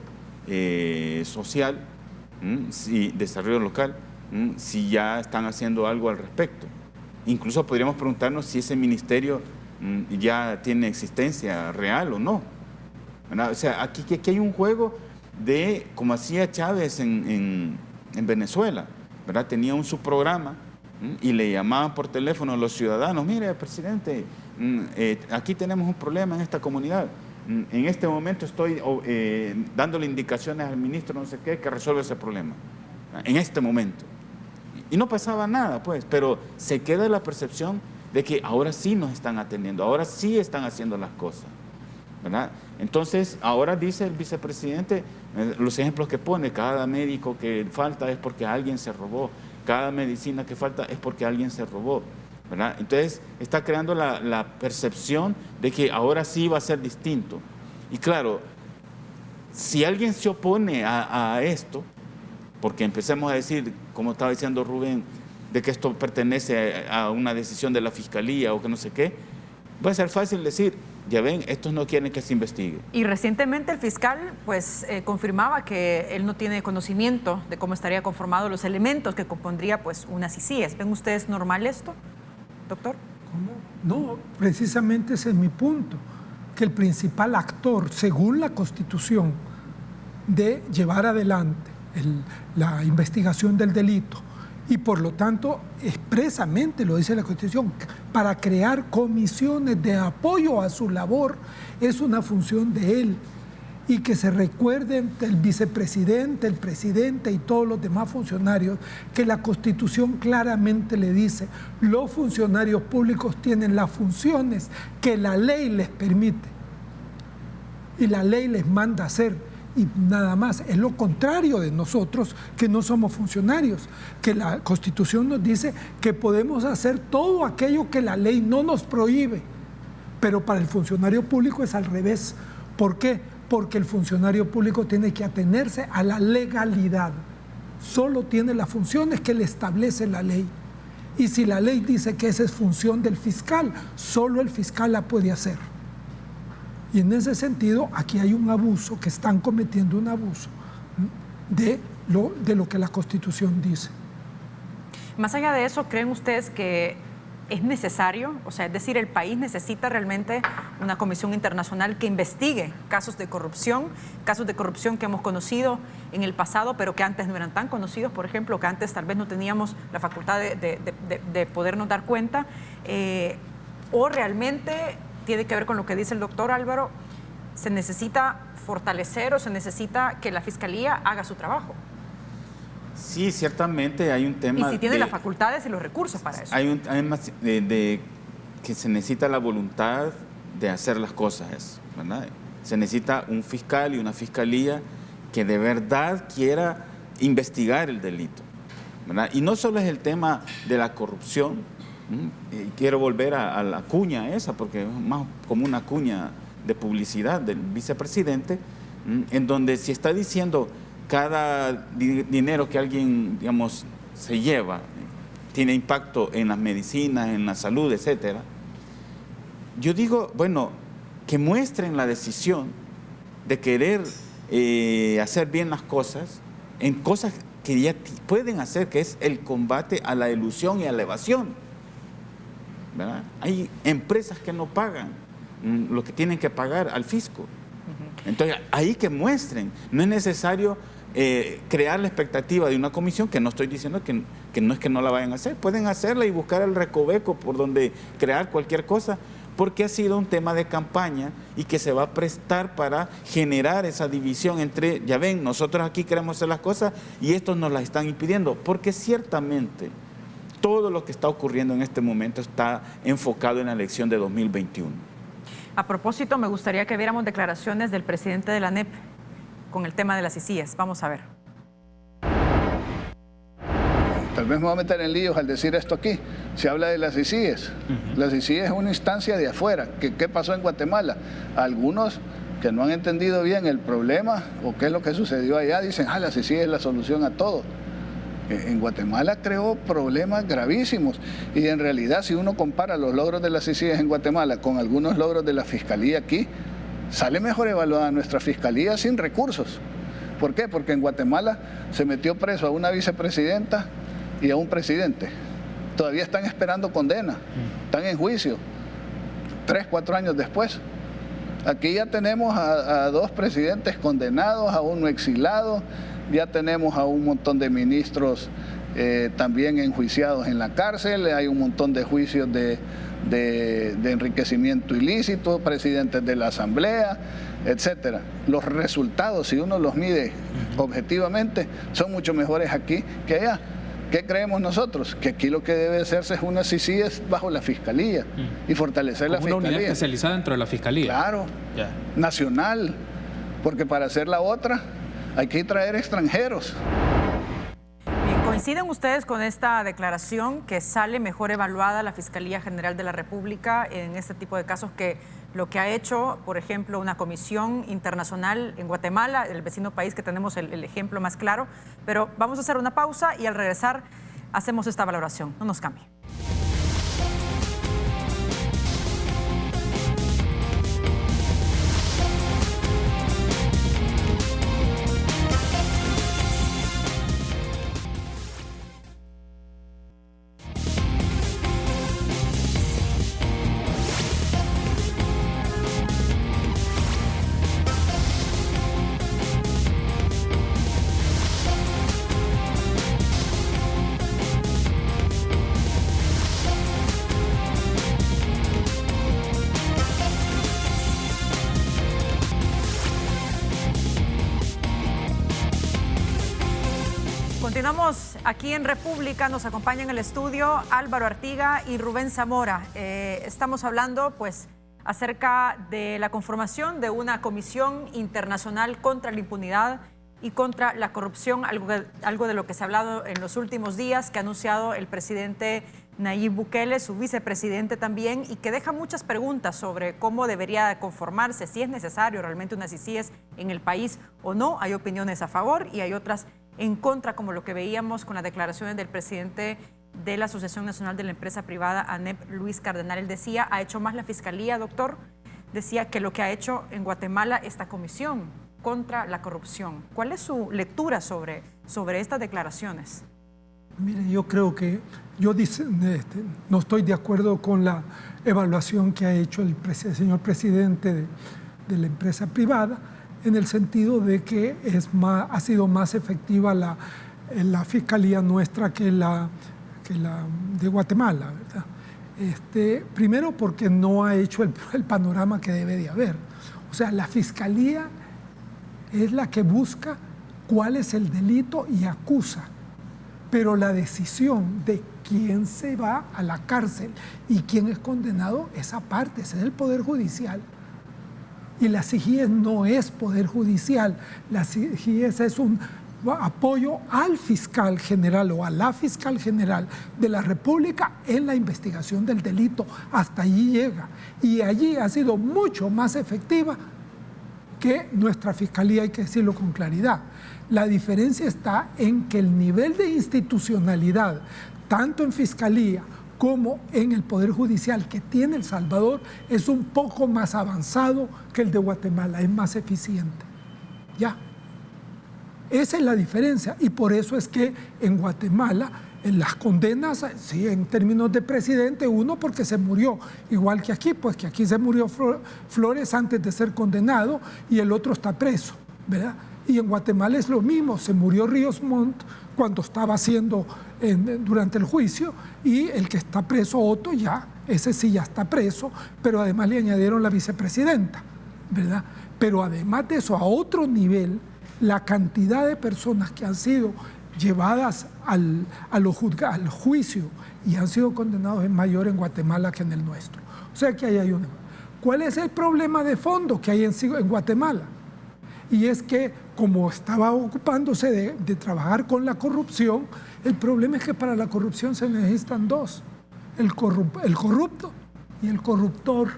Social, Desarrollo Local, si ya están haciendo algo al respecto. Incluso podríamos preguntarnos si ese ministerio ya tiene existencia real o no. ¿Verdad? O sea, aquí hay un juego de, como hacía Chávez en Venezuela, ¿verdad? Tenía un subprograma y le llamaban por teléfono a los ciudadanos: mire, presidente, aquí tenemos un problema en esta comunidad. En este momento estoy dándole indicaciones al ministro no sé qué que resuelva ese problema. En este momento. Y no pasaba nada, pues, pero se queda la percepción de que ahora sí nos están atendiendo, ahora sí están haciendo las cosas, ¿verdad? Entonces, ahora dice el vicepresidente, los ejemplos que pone, cada médico que falta es porque alguien se robó cada medicina que falta es porque alguien se robó, ¿verdad? Entonces está creando la percepción de que ahora sí va a ser distinto. Y claro, si alguien se opone a esto, porque empecemos a decir, como estaba diciendo Rubén, de que esto pertenece a una decisión de la Fiscalía o que no sé qué, va a ser fácil decir, ya ven, estos no quieren que se investigue. Y recientemente el fiscal pues confirmaba que él no tiene conocimiento de cómo estaría conformado los elementos que compondría pues unas CICIES. ¿Ven ustedes normal esto, doctor? ¿Cómo? No, precisamente ese es mi punto, que el principal actor, según la Constitución, de llevar adelante la investigación del delito, y por lo tanto expresamente lo dice la Constitución, para crear comisiones de apoyo a su labor, es una función de él. Y que se recuerden el vicepresidente, el presidente y todos los demás funcionarios que la Constitución claramente le dice, los funcionarios públicos tienen las funciones que la ley les permite y la ley les manda hacer. Y nada más, es lo contrario de nosotros que no somos funcionarios, que la Constitución nos dice que podemos hacer todo aquello que la ley no nos prohíbe, pero para el funcionario público es al revés. ¿Por qué? Porque el funcionario público tiene que atenerse a la legalidad, solo tiene las funciones que le establece la ley. Y si la ley dice que esa es función del fiscal, solo el fiscal la puede hacer. Y en ese sentido, aquí hay un abuso, que están cometiendo un abuso de lo que la Constitución dice. Más allá de eso, ¿creen ustedes que es necesario? O sea, es decir, el país necesita realmente una comisión internacional que investigue casos de corrupción que hemos conocido en el pasado, pero que antes no eran tan conocidos, por ejemplo, que antes tal vez no teníamos la facultad de podernos dar cuenta, o realmente tiene que ver con lo que dice el doctor Álvaro, se necesita fortalecer o se necesita que la Fiscalía haga su trabajo. Sí, ciertamente hay un tema. Y si tiene las facultades y los recursos para eso. Hay un tema de que se necesita la voluntad de hacer las cosas, ¿verdad? Se necesita un fiscal y una fiscalía que de verdad quiera investigar el delito, ¿verdad? Y no solo es el tema de la corrupción. Quiero volver a la cuña esa, porque es más como una cuña de publicidad del vicepresidente, en donde si está diciendo cada dinero que alguien, digamos, se lleva, tiene impacto en las medicinas, en la salud, etcétera. Yo digo, bueno, que muestren la decisión de querer hacer bien las cosas en cosas que ya pueden hacer, que es el combate a la elusión y a la evasión, ¿verdad? Hay empresas que no pagan lo que tienen que pagar al fisco. Entonces, ahí que muestren. No es necesario crear la expectativa de una comisión, que no estoy diciendo que no es que no la vayan a hacer. Pueden hacerla y buscar el recoveco por donde crear cualquier cosa, porque ha sido un tema de campaña y que se va a prestar para generar esa división entre, ya ven, nosotros aquí queremos hacer las cosas y estos nos las están impidiendo, porque ciertamente todo lo que está ocurriendo en este momento está enfocado en la elección de 2021. A propósito, me gustaría que viéramos declaraciones del presidente de la ANEP con el tema de las CICIES. Vamos a ver. Tal vez me voy a meter en líos al decir esto aquí. Se habla de las CICIES. Las CICIES es una instancia de afuera. ¿Qué pasó en Guatemala? Algunos que no han entendido bien el problema o qué es lo que sucedió allá dicen, la CICIES es la solución a todo. En Guatemala creó problemas gravísimos y en realidad si uno compara los logros de las CICIES en Guatemala con algunos logros de la Fiscalía aquí, sale mejor evaluada nuestra Fiscalía sin recursos. ¿Por qué? Porque en Guatemala se metió preso a una vicepresidenta y a un presidente. Todavía están esperando condena, están en juicio, 3, 4 años después. Aquí ya tenemos a 2 presidentes condenados, a uno exilado, ya tenemos a un montón de ministros también enjuiciados en la cárcel, hay un montón de juicios de enriquecimiento ilícito, presidentes de la Asamblea, etcétera. Los resultados, si uno los mide objetivamente, son mucho mejores aquí que allá. ¿Qué creemos nosotros? Que aquí lo que debe hacerse es una CICIES bajo la Fiscalía y fortalecer la Fiscalía. Una unidad especializada dentro de la Fiscalía. Claro, nacional, porque para hacer la otra hay que traer extranjeros. Bien, ¿Coinciden ustedes con esta declaración que sale mejor evaluada la Fiscalía General de la República en este tipo de casos que lo que ha hecho, por ejemplo, una comisión internacional en Guatemala, el vecino país que tenemos el ejemplo más claro? Pero vamos a hacer una pausa y al regresar hacemos esta valoración. No nos cambie. Continuamos aquí en República, nos acompaña en el estudio Álvaro Artiga y Rubén Zamora. Estamos hablando pues acerca de la conformación de una comisión internacional contra la impunidad y contra la corrupción, algo de lo que se ha hablado en los últimos días, que ha anunciado el presidente Nayib Bukele, su vicepresidente también, y que deja muchas preguntas sobre cómo debería conformarse, si es necesario realmente una CICIES en el país o no. Hay opiniones a favor y hay otras en contra, como lo que veíamos con las declaraciones del presidente de la Asociación Nacional de la Empresa Privada, ANEP, Luis Cardenal. Él decía, ha hecho más la Fiscalía, doctor, decía que lo que ha hecho en Guatemala esta comisión contra la corrupción. ¿Cuál es su lectura sobre estas declaraciones? Mire, yo creo que no estoy de acuerdo con la evaluación que ha hecho el señor presidente de la empresa privada, en el sentido de que ha sido más efectiva la fiscalía nuestra que la de Guatemala, ¿verdad? Primero porque no ha hecho el panorama que debe de haber. O sea, la fiscalía es la que busca cuál es el delito y acusa, pero la decisión de quién se va a la cárcel y quién es condenado, esa parte, ese es el Poder Judicial. Y la CIGIES no es Poder Judicial, la CIGIES es un apoyo al fiscal general o a la fiscal general de la República en la investigación del delito. Hasta allí llega. Y allí ha sido mucho más efectiva que nuestra fiscalía, hay que decirlo con claridad. La diferencia está en que el nivel de institucionalidad, tanto en fiscalía como en el Poder Judicial que tiene El Salvador, es un poco más avanzado que el de Guatemala, es más eficiente. Ya. Esa es la diferencia y por eso es que en Guatemala en las condenas, sí, en términos de presidente, uno porque se murió, igual que aquí, pues que aquí se murió Flores antes de ser condenado y el otro está preso, ¿verdad? Y en Guatemala es lo mismo, se murió Ríos Montt cuando estaba haciendo durante el juicio y el que está preso, Otto, ya, ese sí ya está preso, pero además le añadieron la vicepresidenta, ¿verdad? Pero además de eso, a otro nivel, la cantidad de personas que han sido llevadas al juicio y han sido condenados es mayor en Guatemala que en el nuestro. O sea que ahí hay una. ¿Cuál es el problema de fondo que hay en Guatemala? Y es que como estaba ocupándose de trabajar con la corrupción, el problema es que para la corrupción se necesitan dos, el corrupto y el corruptor.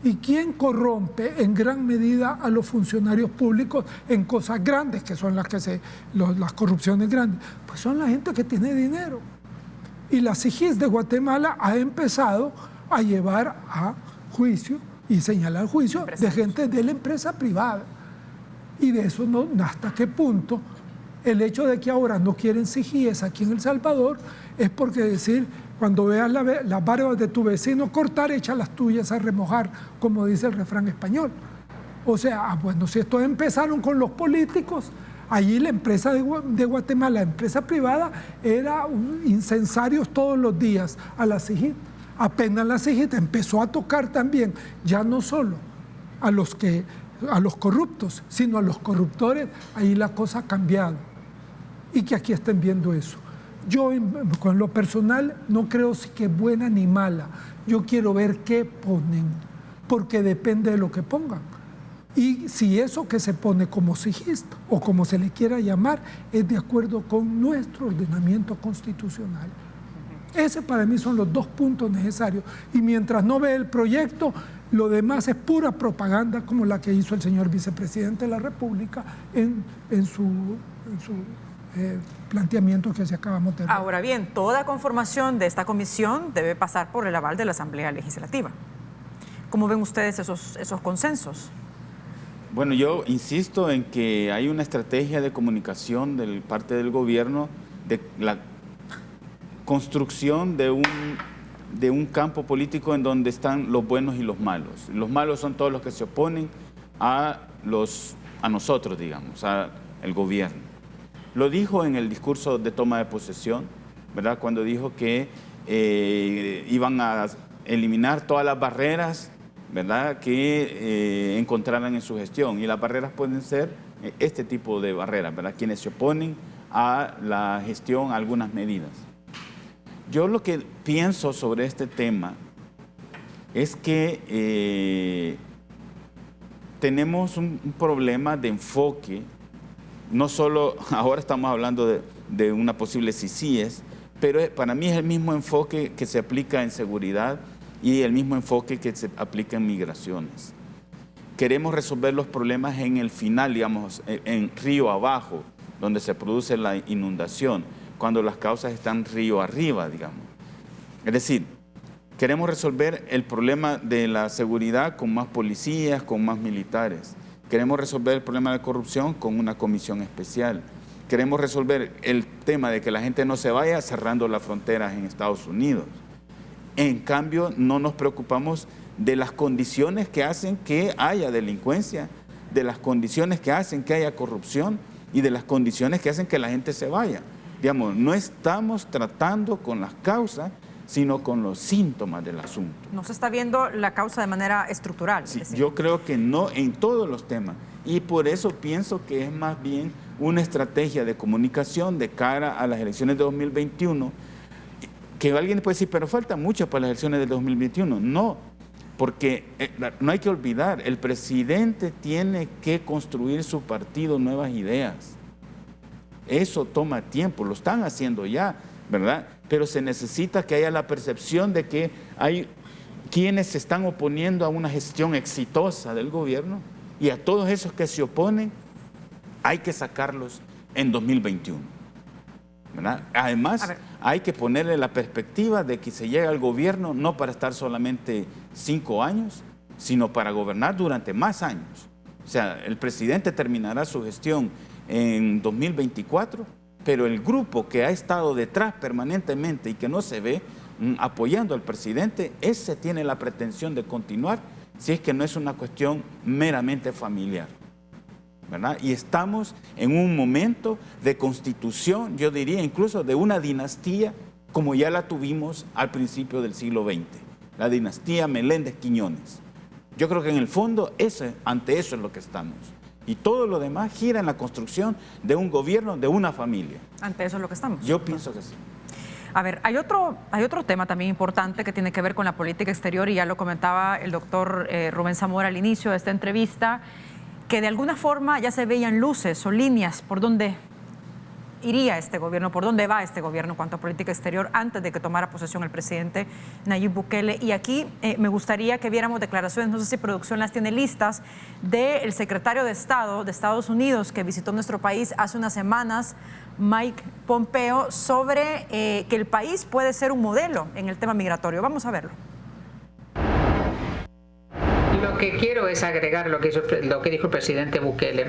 ¿Y quién corrompe en gran medida a los funcionarios públicos en cosas grandes, que son las corrupciones grandes? Pues son la gente que tiene dinero. Y la CIGIES de Guatemala ha empezado a llevar a juicio y señalar juicio de gente de la empresa privada. Y de eso no, hasta qué punto el hecho de que ahora no quieren CIGIES aquí en El Salvador es porque decir, cuando veas las barbas de tu vecino cortar, echa las tuyas a remojar, como dice el refrán español. O sea, bueno, si estos empezaron con los políticos, allí la empresa de Guatemala, la empresa privada, era incensarios todos los días a la CIGIES. Apenas la CIGIES empezó a tocar también, ya no solo a los corruptos, sino a los corruptores, ahí la cosa ha cambiado. Y que aquí estén viendo eso. Yo, con lo personal, no creo que es buena ni mala. Yo quiero ver qué ponen, porque depende de lo que pongan. y si eso que se pone como sigista o como se le quiera llamar es de acuerdo con nuestro ordenamiento constitucional. Ese para mí son los dos puntos necesarios. Y mientras no ve el proyecto, lo demás es pura propaganda como la que hizo el señor vicepresidente de la República en su planteamiento que se acabamos de ver. Ahora bien, toda conformación de esta comisión debe pasar por el aval de la Asamblea Legislativa. ¿Cómo ven ustedes esos consensos? Bueno, yo insisto en que hay una estrategia de comunicación de parte del gobierno de la construcción de un campo político en donde están los buenos y los malos. Los malos son todos los que se oponen a nosotros, digamos, al gobierno. Lo dijo en el discurso de toma de posesión, ¿verdad? Cuando dijo que iban a eliminar todas las barreras, ¿verdad?, que encontraran en su gestión. Y las barreras pueden ser este tipo de barreras, ¿verdad?, quienes se oponen a la gestión, a algunas medidas. Yo lo que pienso sobre este tema es que tenemos un problema de enfoque. No solo, ahora estamos hablando de una posible CICIES, pero para mí es el mismo enfoque que se aplica en seguridad y el mismo enfoque que se aplica en migraciones. Queremos resolver los problemas en el final, digamos, en río abajo, donde se produce la inundación, cuando las causas están río arriba, digamos. Es decir, queremos resolver el problema de la seguridad con más policías, con más militares. Queremos resolver el problema de corrupción con una comisión especial. Queremos resolver el tema de que la gente no se vaya cerrando las fronteras en Estados Unidos. En cambio, no nos preocupamos de las condiciones que hacen que haya delincuencia, de las condiciones que hacen que haya corrupción y de las condiciones que hacen que la gente se vaya. Digamos, no estamos tratando con las causas, sino con los síntomas del asunto. No se está viendo la causa de manera estructural. Sí, yo creo que no en todos los temas. Y por eso pienso que es más bien una estrategia de comunicación de cara a las elecciones de 2021, que alguien puede decir, pero falta mucho para las elecciones de 2021. No, porque no hay que olvidar, el presidente tiene que construir su partido Nuevas Ideas. Eso toma tiempo, lo están haciendo ya, ¿verdad? Pero se necesita que haya la percepción de que hay quienes se están oponiendo a una gestión exitosa del gobierno, y a todos esos que se oponen hay que sacarlos en 2021, ¿verdad? Además, hay que ponerle la perspectiva de que se llega al gobierno no para estar solamente 5 años, sino para gobernar durante más años. O sea, el presidente terminará su gestión en 2024, pero el grupo que ha estado detrás permanentemente y que no se ve apoyando al presidente, ese tiene la pretensión de continuar, si es que no es una cuestión meramente familiar, ¿verdad? Y estamos en un momento de constitución, yo diría incluso de una dinastía como ya la tuvimos al principio del siglo XX, la dinastía Meléndez-Quiñones. Yo creo que en el fondo ante eso es lo que estamos. Y todo lo demás gira en la construcción de un gobierno, de una familia. Ante eso es lo que estamos. Yo pienso que sí. A ver, hay otro tema también importante que tiene que ver con la política exterior, y ya lo comentaba el doctor Rubén Zamora al inicio de esta entrevista, que de alguna forma ya se veían luces o líneas por dónde iría este gobierno, por dónde va este gobierno en cuanto a política exterior antes de que tomara posesión el presidente Nayib Bukele. Y aquí me gustaría que viéramos declaraciones, no sé si producción las tiene listas, del secretario de Estado de Estados Unidos que visitó nuestro país hace unas semanas, Mike Pompeo, sobre que el país puede ser un modelo en el tema migratorio. Vamos a verlo. Lo que quiero es agregar lo que dijo el presidente Bukele.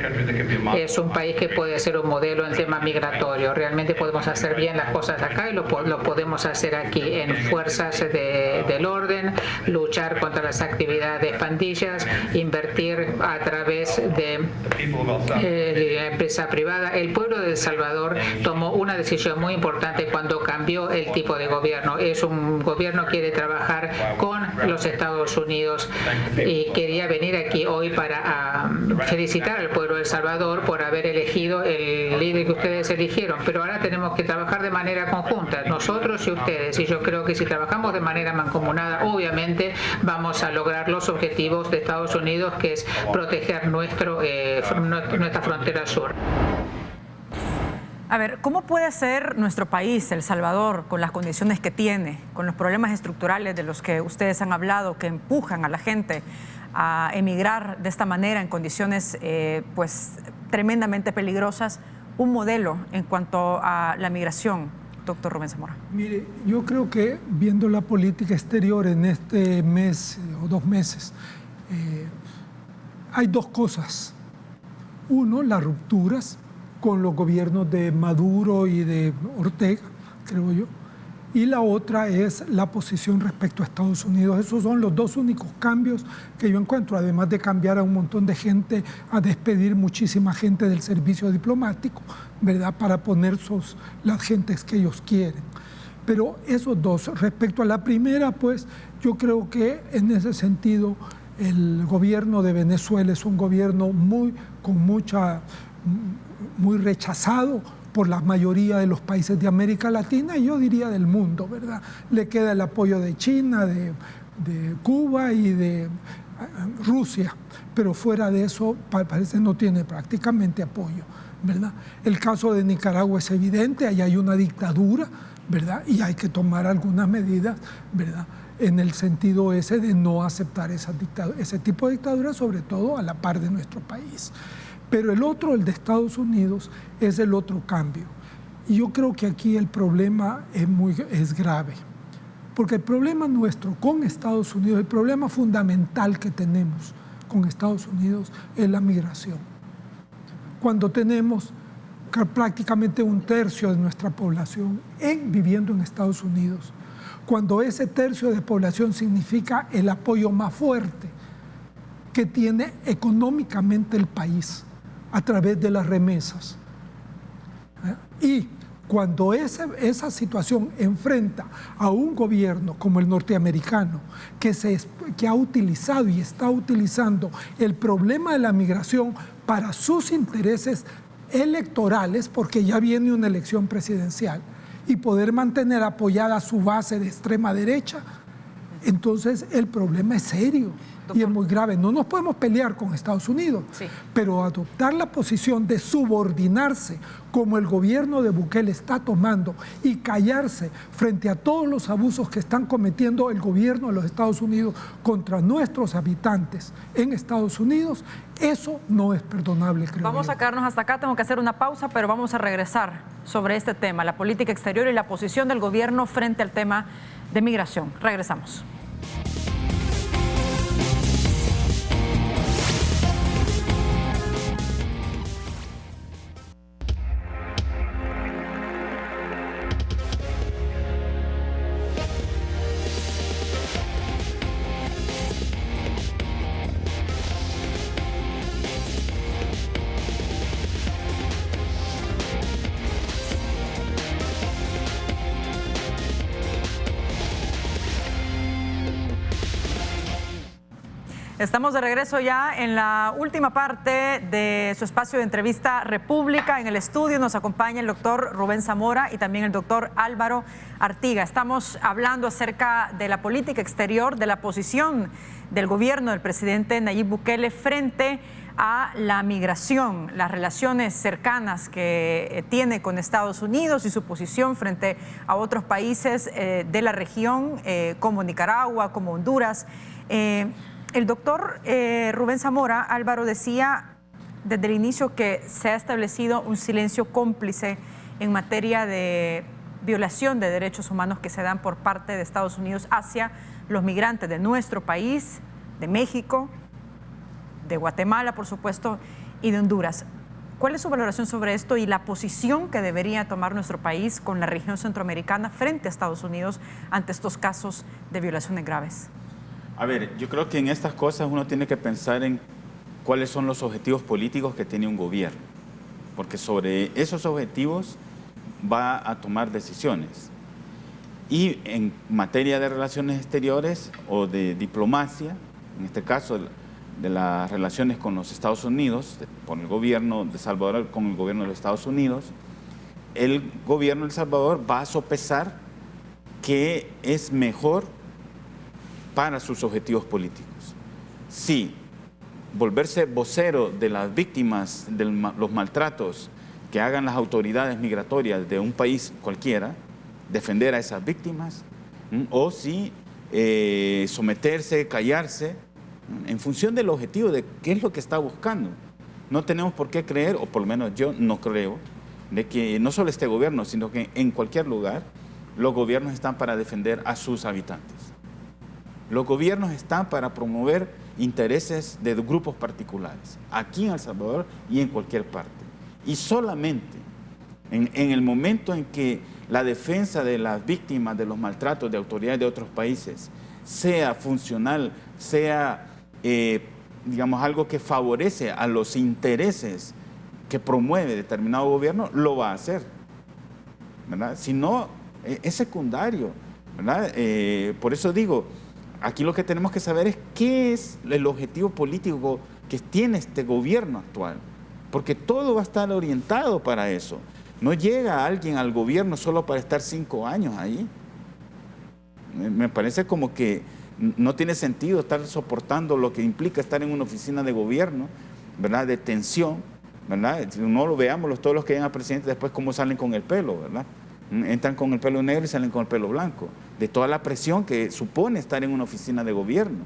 Es un país que puede ser un modelo en tema migratorio. Realmente podemos hacer bien las cosas acá y lo podemos hacer aquí en fuerzas del orden, luchar contra las actividades pandillas, invertir a través de la empresa privada. El pueblo de El Salvador tomó una decisión muy importante cuando cambió el tipo de gobierno. Es un gobierno que quiere trabajar con los Estados Unidos y que quería venir aquí hoy para felicitar al pueblo de El Salvador por haber elegido el líder que ustedes eligieron, pero ahora tenemos que trabajar de manera conjunta, nosotros y ustedes, y yo creo que si trabajamos de manera mancomunada, obviamente vamos a lograr los objetivos de Estados Unidos, que es proteger nuestra frontera sur. A ver, ¿cómo puede ser nuestro país, El Salvador, con las condiciones que tiene, con los problemas estructurales de los que ustedes han hablado, que empujan a la gente a emigrar de esta manera en condiciones pues tremendamente peligrosas, un modelo en cuanto a la migración, doctor Rubén Zamora? Mire, yo creo que viendo la política exterior en este mes o 2 meses, hay 2 cosas. Uno, las rupturas con los gobiernos de Maduro y de Ortega, creo yo. Y la otra es la posición respecto a Estados Unidos. Esos son los 2 únicos cambios que yo encuentro, además de cambiar a un montón de gente, a despedir muchísima gente del servicio diplomático, ¿verdad?, para poner las gentes que ellos quieren. Pero esos 2, respecto a la primera, pues yo creo que en ese sentido el gobierno de Venezuela es un gobierno muy rechazado por la mayoría de los países de América Latina y yo diría del mundo, ¿verdad? Le queda el apoyo de China, de Cuba y de Rusia, pero fuera de eso parece no tiene prácticamente apoyo, ¿verdad? El caso de Nicaragua es evidente, ahí hay una dictadura, ¿verdad? Y hay que tomar algunas medidas, ¿verdad?, en el sentido ese de no aceptar ese tipo de dictadura, sobre todo a la par de nuestro país. Pero el otro, el de Estados Unidos, es el otro cambio. Y yo creo que aquí el problema es grave. Porque el problema nuestro con Estados Unidos, el problema fundamental que tenemos con Estados Unidos es la migración. Cuando tenemos prácticamente 1/3 de nuestra población viviendo en Estados Unidos, cuando ese 1/3 de población significa el apoyo más fuerte que tiene económicamente el país a través de las remesas. Y cuando esa situación enfrenta a un gobierno como el norteamericano, que ha utilizado y está utilizando el problema de la migración para sus intereses electorales, porque ya viene una elección presidencial, y poder mantener apoyada su base de extrema derecha, entonces el problema es serio. Doctor. Y es muy grave. No nos podemos pelear con Estados Unidos, sí, pero adoptar la posición de subordinarse como el gobierno de Bukele está tomando y callarse frente a todos los abusos que están cometiendo el gobierno de los Estados Unidos contra nuestros habitantes en Estados Unidos, eso no es perdonable, creo. Vamos a quedarnos hasta acá, tengo que hacer una pausa, pero vamos a regresar sobre este tema, la política exterior y la posición del gobierno frente al tema de migración. Regresamos. Estamos de regreso ya en la última parte de su espacio de entrevista República. En el estudio nos acompaña el doctor Rubén Zamora y también el doctor Álvaro Artiga. Estamos hablando acerca de la política exterior, de la posición del gobierno del presidente Nayib Bukele frente a la migración, las relaciones cercanas que tiene con Estados Unidos y su posición frente a otros países de la región como Nicaragua, como Honduras. El doctor Rubén Zamora, Álvaro, decía desde el inicio que se ha establecido un silencio cómplice en materia de violación de derechos humanos que se dan por parte de Estados Unidos hacia los migrantes de nuestro país, de México, de Guatemala, por supuesto, y de Honduras. ¿Cuál es su valoración sobre esto y la posición que debería tomar nuestro país con la región centroamericana frente a Estados Unidos ante estos casos de violaciones graves? A ver, yo creo que en estas cosas uno tiene que pensar en cuáles son los objetivos políticos que tiene un gobierno, porque sobre esos objetivos va a tomar decisiones. Y en materia de relaciones exteriores o de diplomacia, en este caso de las relaciones con los Estados Unidos, por el gobierno de Salvador con el gobierno de los Estados Unidos, el gobierno de El Salvador va a sopesar qué es mejor para sus objetivos políticos. Si volverse vocero de las víctimas de los maltratos que hagan las autoridades migratorias de un país cualquiera, defender a esas víctimas, o si someterse, callarse, en función del objetivo de qué es lo que está buscando. No tenemos por qué creer, o por lo menos yo no creo, de que no solo este gobierno, sino que en cualquier lugar, los gobiernos están para defender a sus habitantes. Los gobiernos están para promover intereses de grupos particulares, aquí en El Salvador y en cualquier parte. Y solamente en el momento en que la defensa de las víctimas de los maltratos de autoridades de otros países sea funcional, sea, digamos, algo que favorece a los intereses que promueve determinado gobierno, lo va a hacer, ¿verdad? Si no, es secundario, ¿verdad? Por eso digo, aquí lo que tenemos que saber es qué es el objetivo político que tiene este gobierno actual, porque todo va a estar orientado para eso. No llega alguien al gobierno solo para estar 5 años ahí. Me parece como que no tiene sentido estar soportando lo que implica estar en una oficina de gobierno, ¿verdad? De tensión, ¿verdad? No lo veamos todos los que llegan al presidente después cómo salen con el pelo, ¿verdad? Entran con el pelo negro y salen con el pelo blanco, de toda la presión que supone estar en una oficina de gobierno,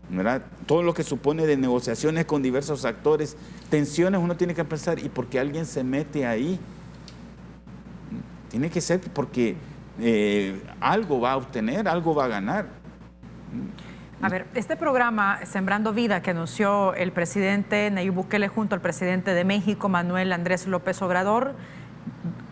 ¿verdad? Todo lo que supone de negociaciones con diversos actores, tensiones, uno tiene que pensar, ¿y por qué alguien se mete ahí? Tiene que ser porque algo va a obtener, algo va a ganar. A ver, este programa Sembrando Vida que anunció el presidente Nayib Bukele junto al presidente de México, Manuel Andrés López Obrador,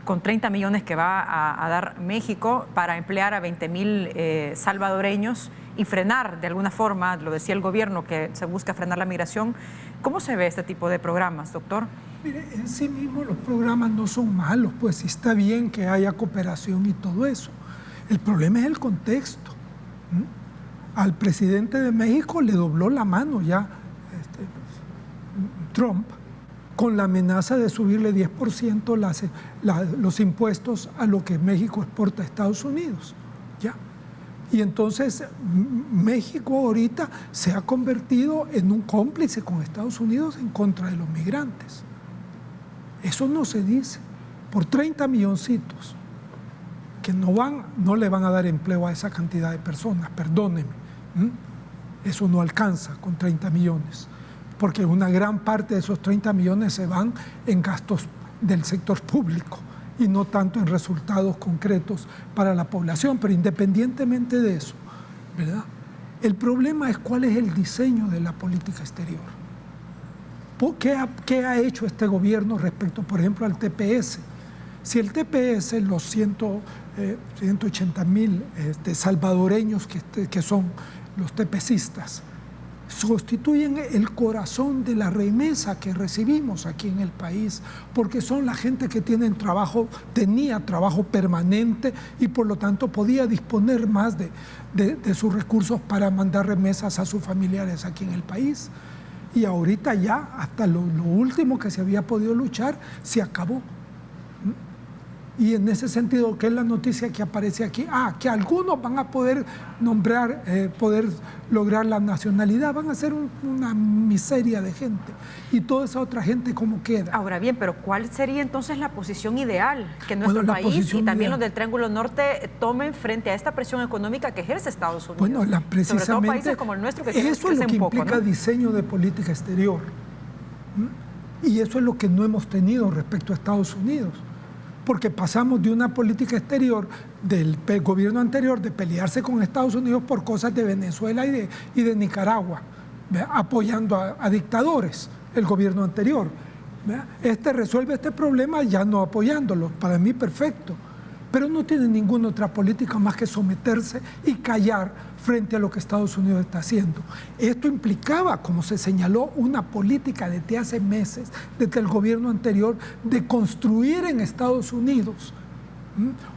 con 30 millones que va a dar México para emplear a 20,000 salvadoreños y frenar de alguna forma, lo decía el gobierno, que se busca frenar la migración. ¿Cómo se ve este tipo de programas, doctor? Mire, en sí mismo los programas no son malos, pues está bien que haya cooperación y todo eso. El problema es el contexto. Al presidente de México le dobló la mano ya Trump, con la amenaza de subirle 10% los impuestos a lo que México exporta a Estados Unidos. ¿Ya? Y entonces México ahorita se ha convertido en un cómplice con Estados Unidos en contra de los migrantes. Eso no se dice. Por 30 milloncitos que no le van a dar empleo a esa cantidad de personas, perdónenme. Eso no alcanza con 30 millones, porque una gran parte de esos 30 millones se van en gastos del sector público y no tanto en resultados concretos para la población. Pero independientemente de eso, ¿verdad? El problema es cuál es el diseño de la política exterior. ¿Qué ha hecho este gobierno respecto, por ejemplo, al TPS? Si el TPS, los 180,000 salvadoreños que son los TPCistas, constituyen el corazón de la remesa que recibimos aquí en el país, porque son la gente que tenía trabajo permanente y por lo tanto podía disponer más de sus recursos para mandar remesas a sus familiares aquí en el país. Y ahorita ya, hasta lo último que se había podido luchar, se acabó. Y en ese sentido, ¿qué es la noticia que aparece aquí? Que algunos van a poder nombrar, poder lograr la nacionalidad, van a ser una miseria de gente. Y toda esa otra gente, ¿cómo queda? Ahora bien, pero ¿cuál sería entonces la posición ideal que nuestro país y también los del Triángulo Norte tomen frente a esta presión económica que ejerce Estados Unidos? Bueno, precisamente, sobre todo países como el nuestro que eso es lo que implica diseño de política exterior. Y eso es lo que no hemos tenido respecto a Estados Unidos. Porque pasamos de una política exterior del gobierno anterior de pelearse con Estados Unidos por cosas de Venezuela y de Nicaragua, ¿verdad? Apoyando a dictadores, el gobierno anterior. ¿Verdad? Resuelve este problema ya no apoyándolo, para mí perfecto, pero no tiene ninguna otra política más que someterse y callar frente a lo que Estados Unidos está haciendo. Esto implicaba, como se señaló, una política desde hace meses, desde el gobierno anterior, de construir en Estados Unidos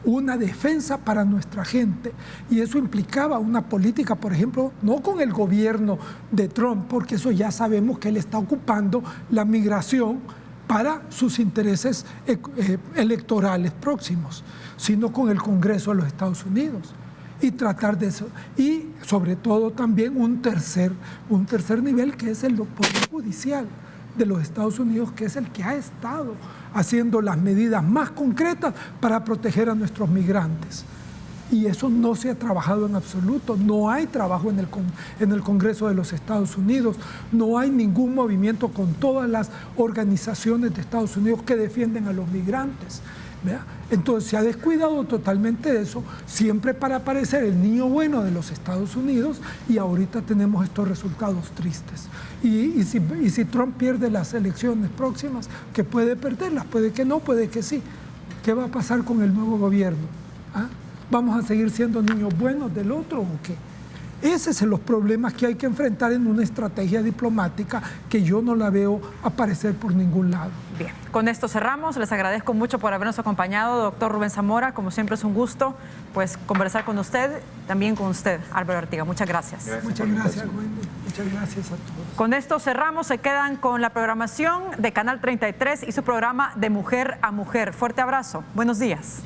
una defensa para nuestra gente. Y eso implicaba una política, por ejemplo, no con el gobierno de Trump, porque eso ya sabemos que él está ocupando la migración para sus intereses electorales próximos, sino con el Congreso de los Estados Unidos. Y tratar de eso. Y sobre todo también un tercer nivel, que es el Poder Judicial de los Estados Unidos, que es el que ha estado haciendo las medidas más concretas para proteger a nuestros migrantes. Y eso no se ha trabajado en absoluto. No hay trabajo en el Congreso de los Estados Unidos. No hay ningún movimiento con todas las organizaciones de Estados Unidos que defienden a los migrantes. ¿Vea? Entonces se ha descuidado totalmente de eso, siempre para parecer el niño bueno de los Estados Unidos, y ahorita tenemos estos resultados tristes. Y si Trump pierde las elecciones próximas, que puede perderlas, puede que no, puede que sí, ¿qué va a pasar con el nuevo gobierno? ¿Ah? ¿Vamos a seguir siendo niños buenos del otro o qué? Esos son los problemas que hay que enfrentar en una estrategia diplomática que yo no la veo aparecer por ningún lado. Bien, con esto cerramos. Les agradezco mucho por habernos acompañado, doctor Rubén Zamora. Como siempre es un gusto pues conversar con usted, también con usted, Álvaro Artiga. Muchas gracias. Muchas gracias, Wendy. Muchas gracias a todos. Con esto cerramos. Se quedan con la programación de Canal 33 y su programa De Mujer a Mujer. Fuerte abrazo. Buenos días.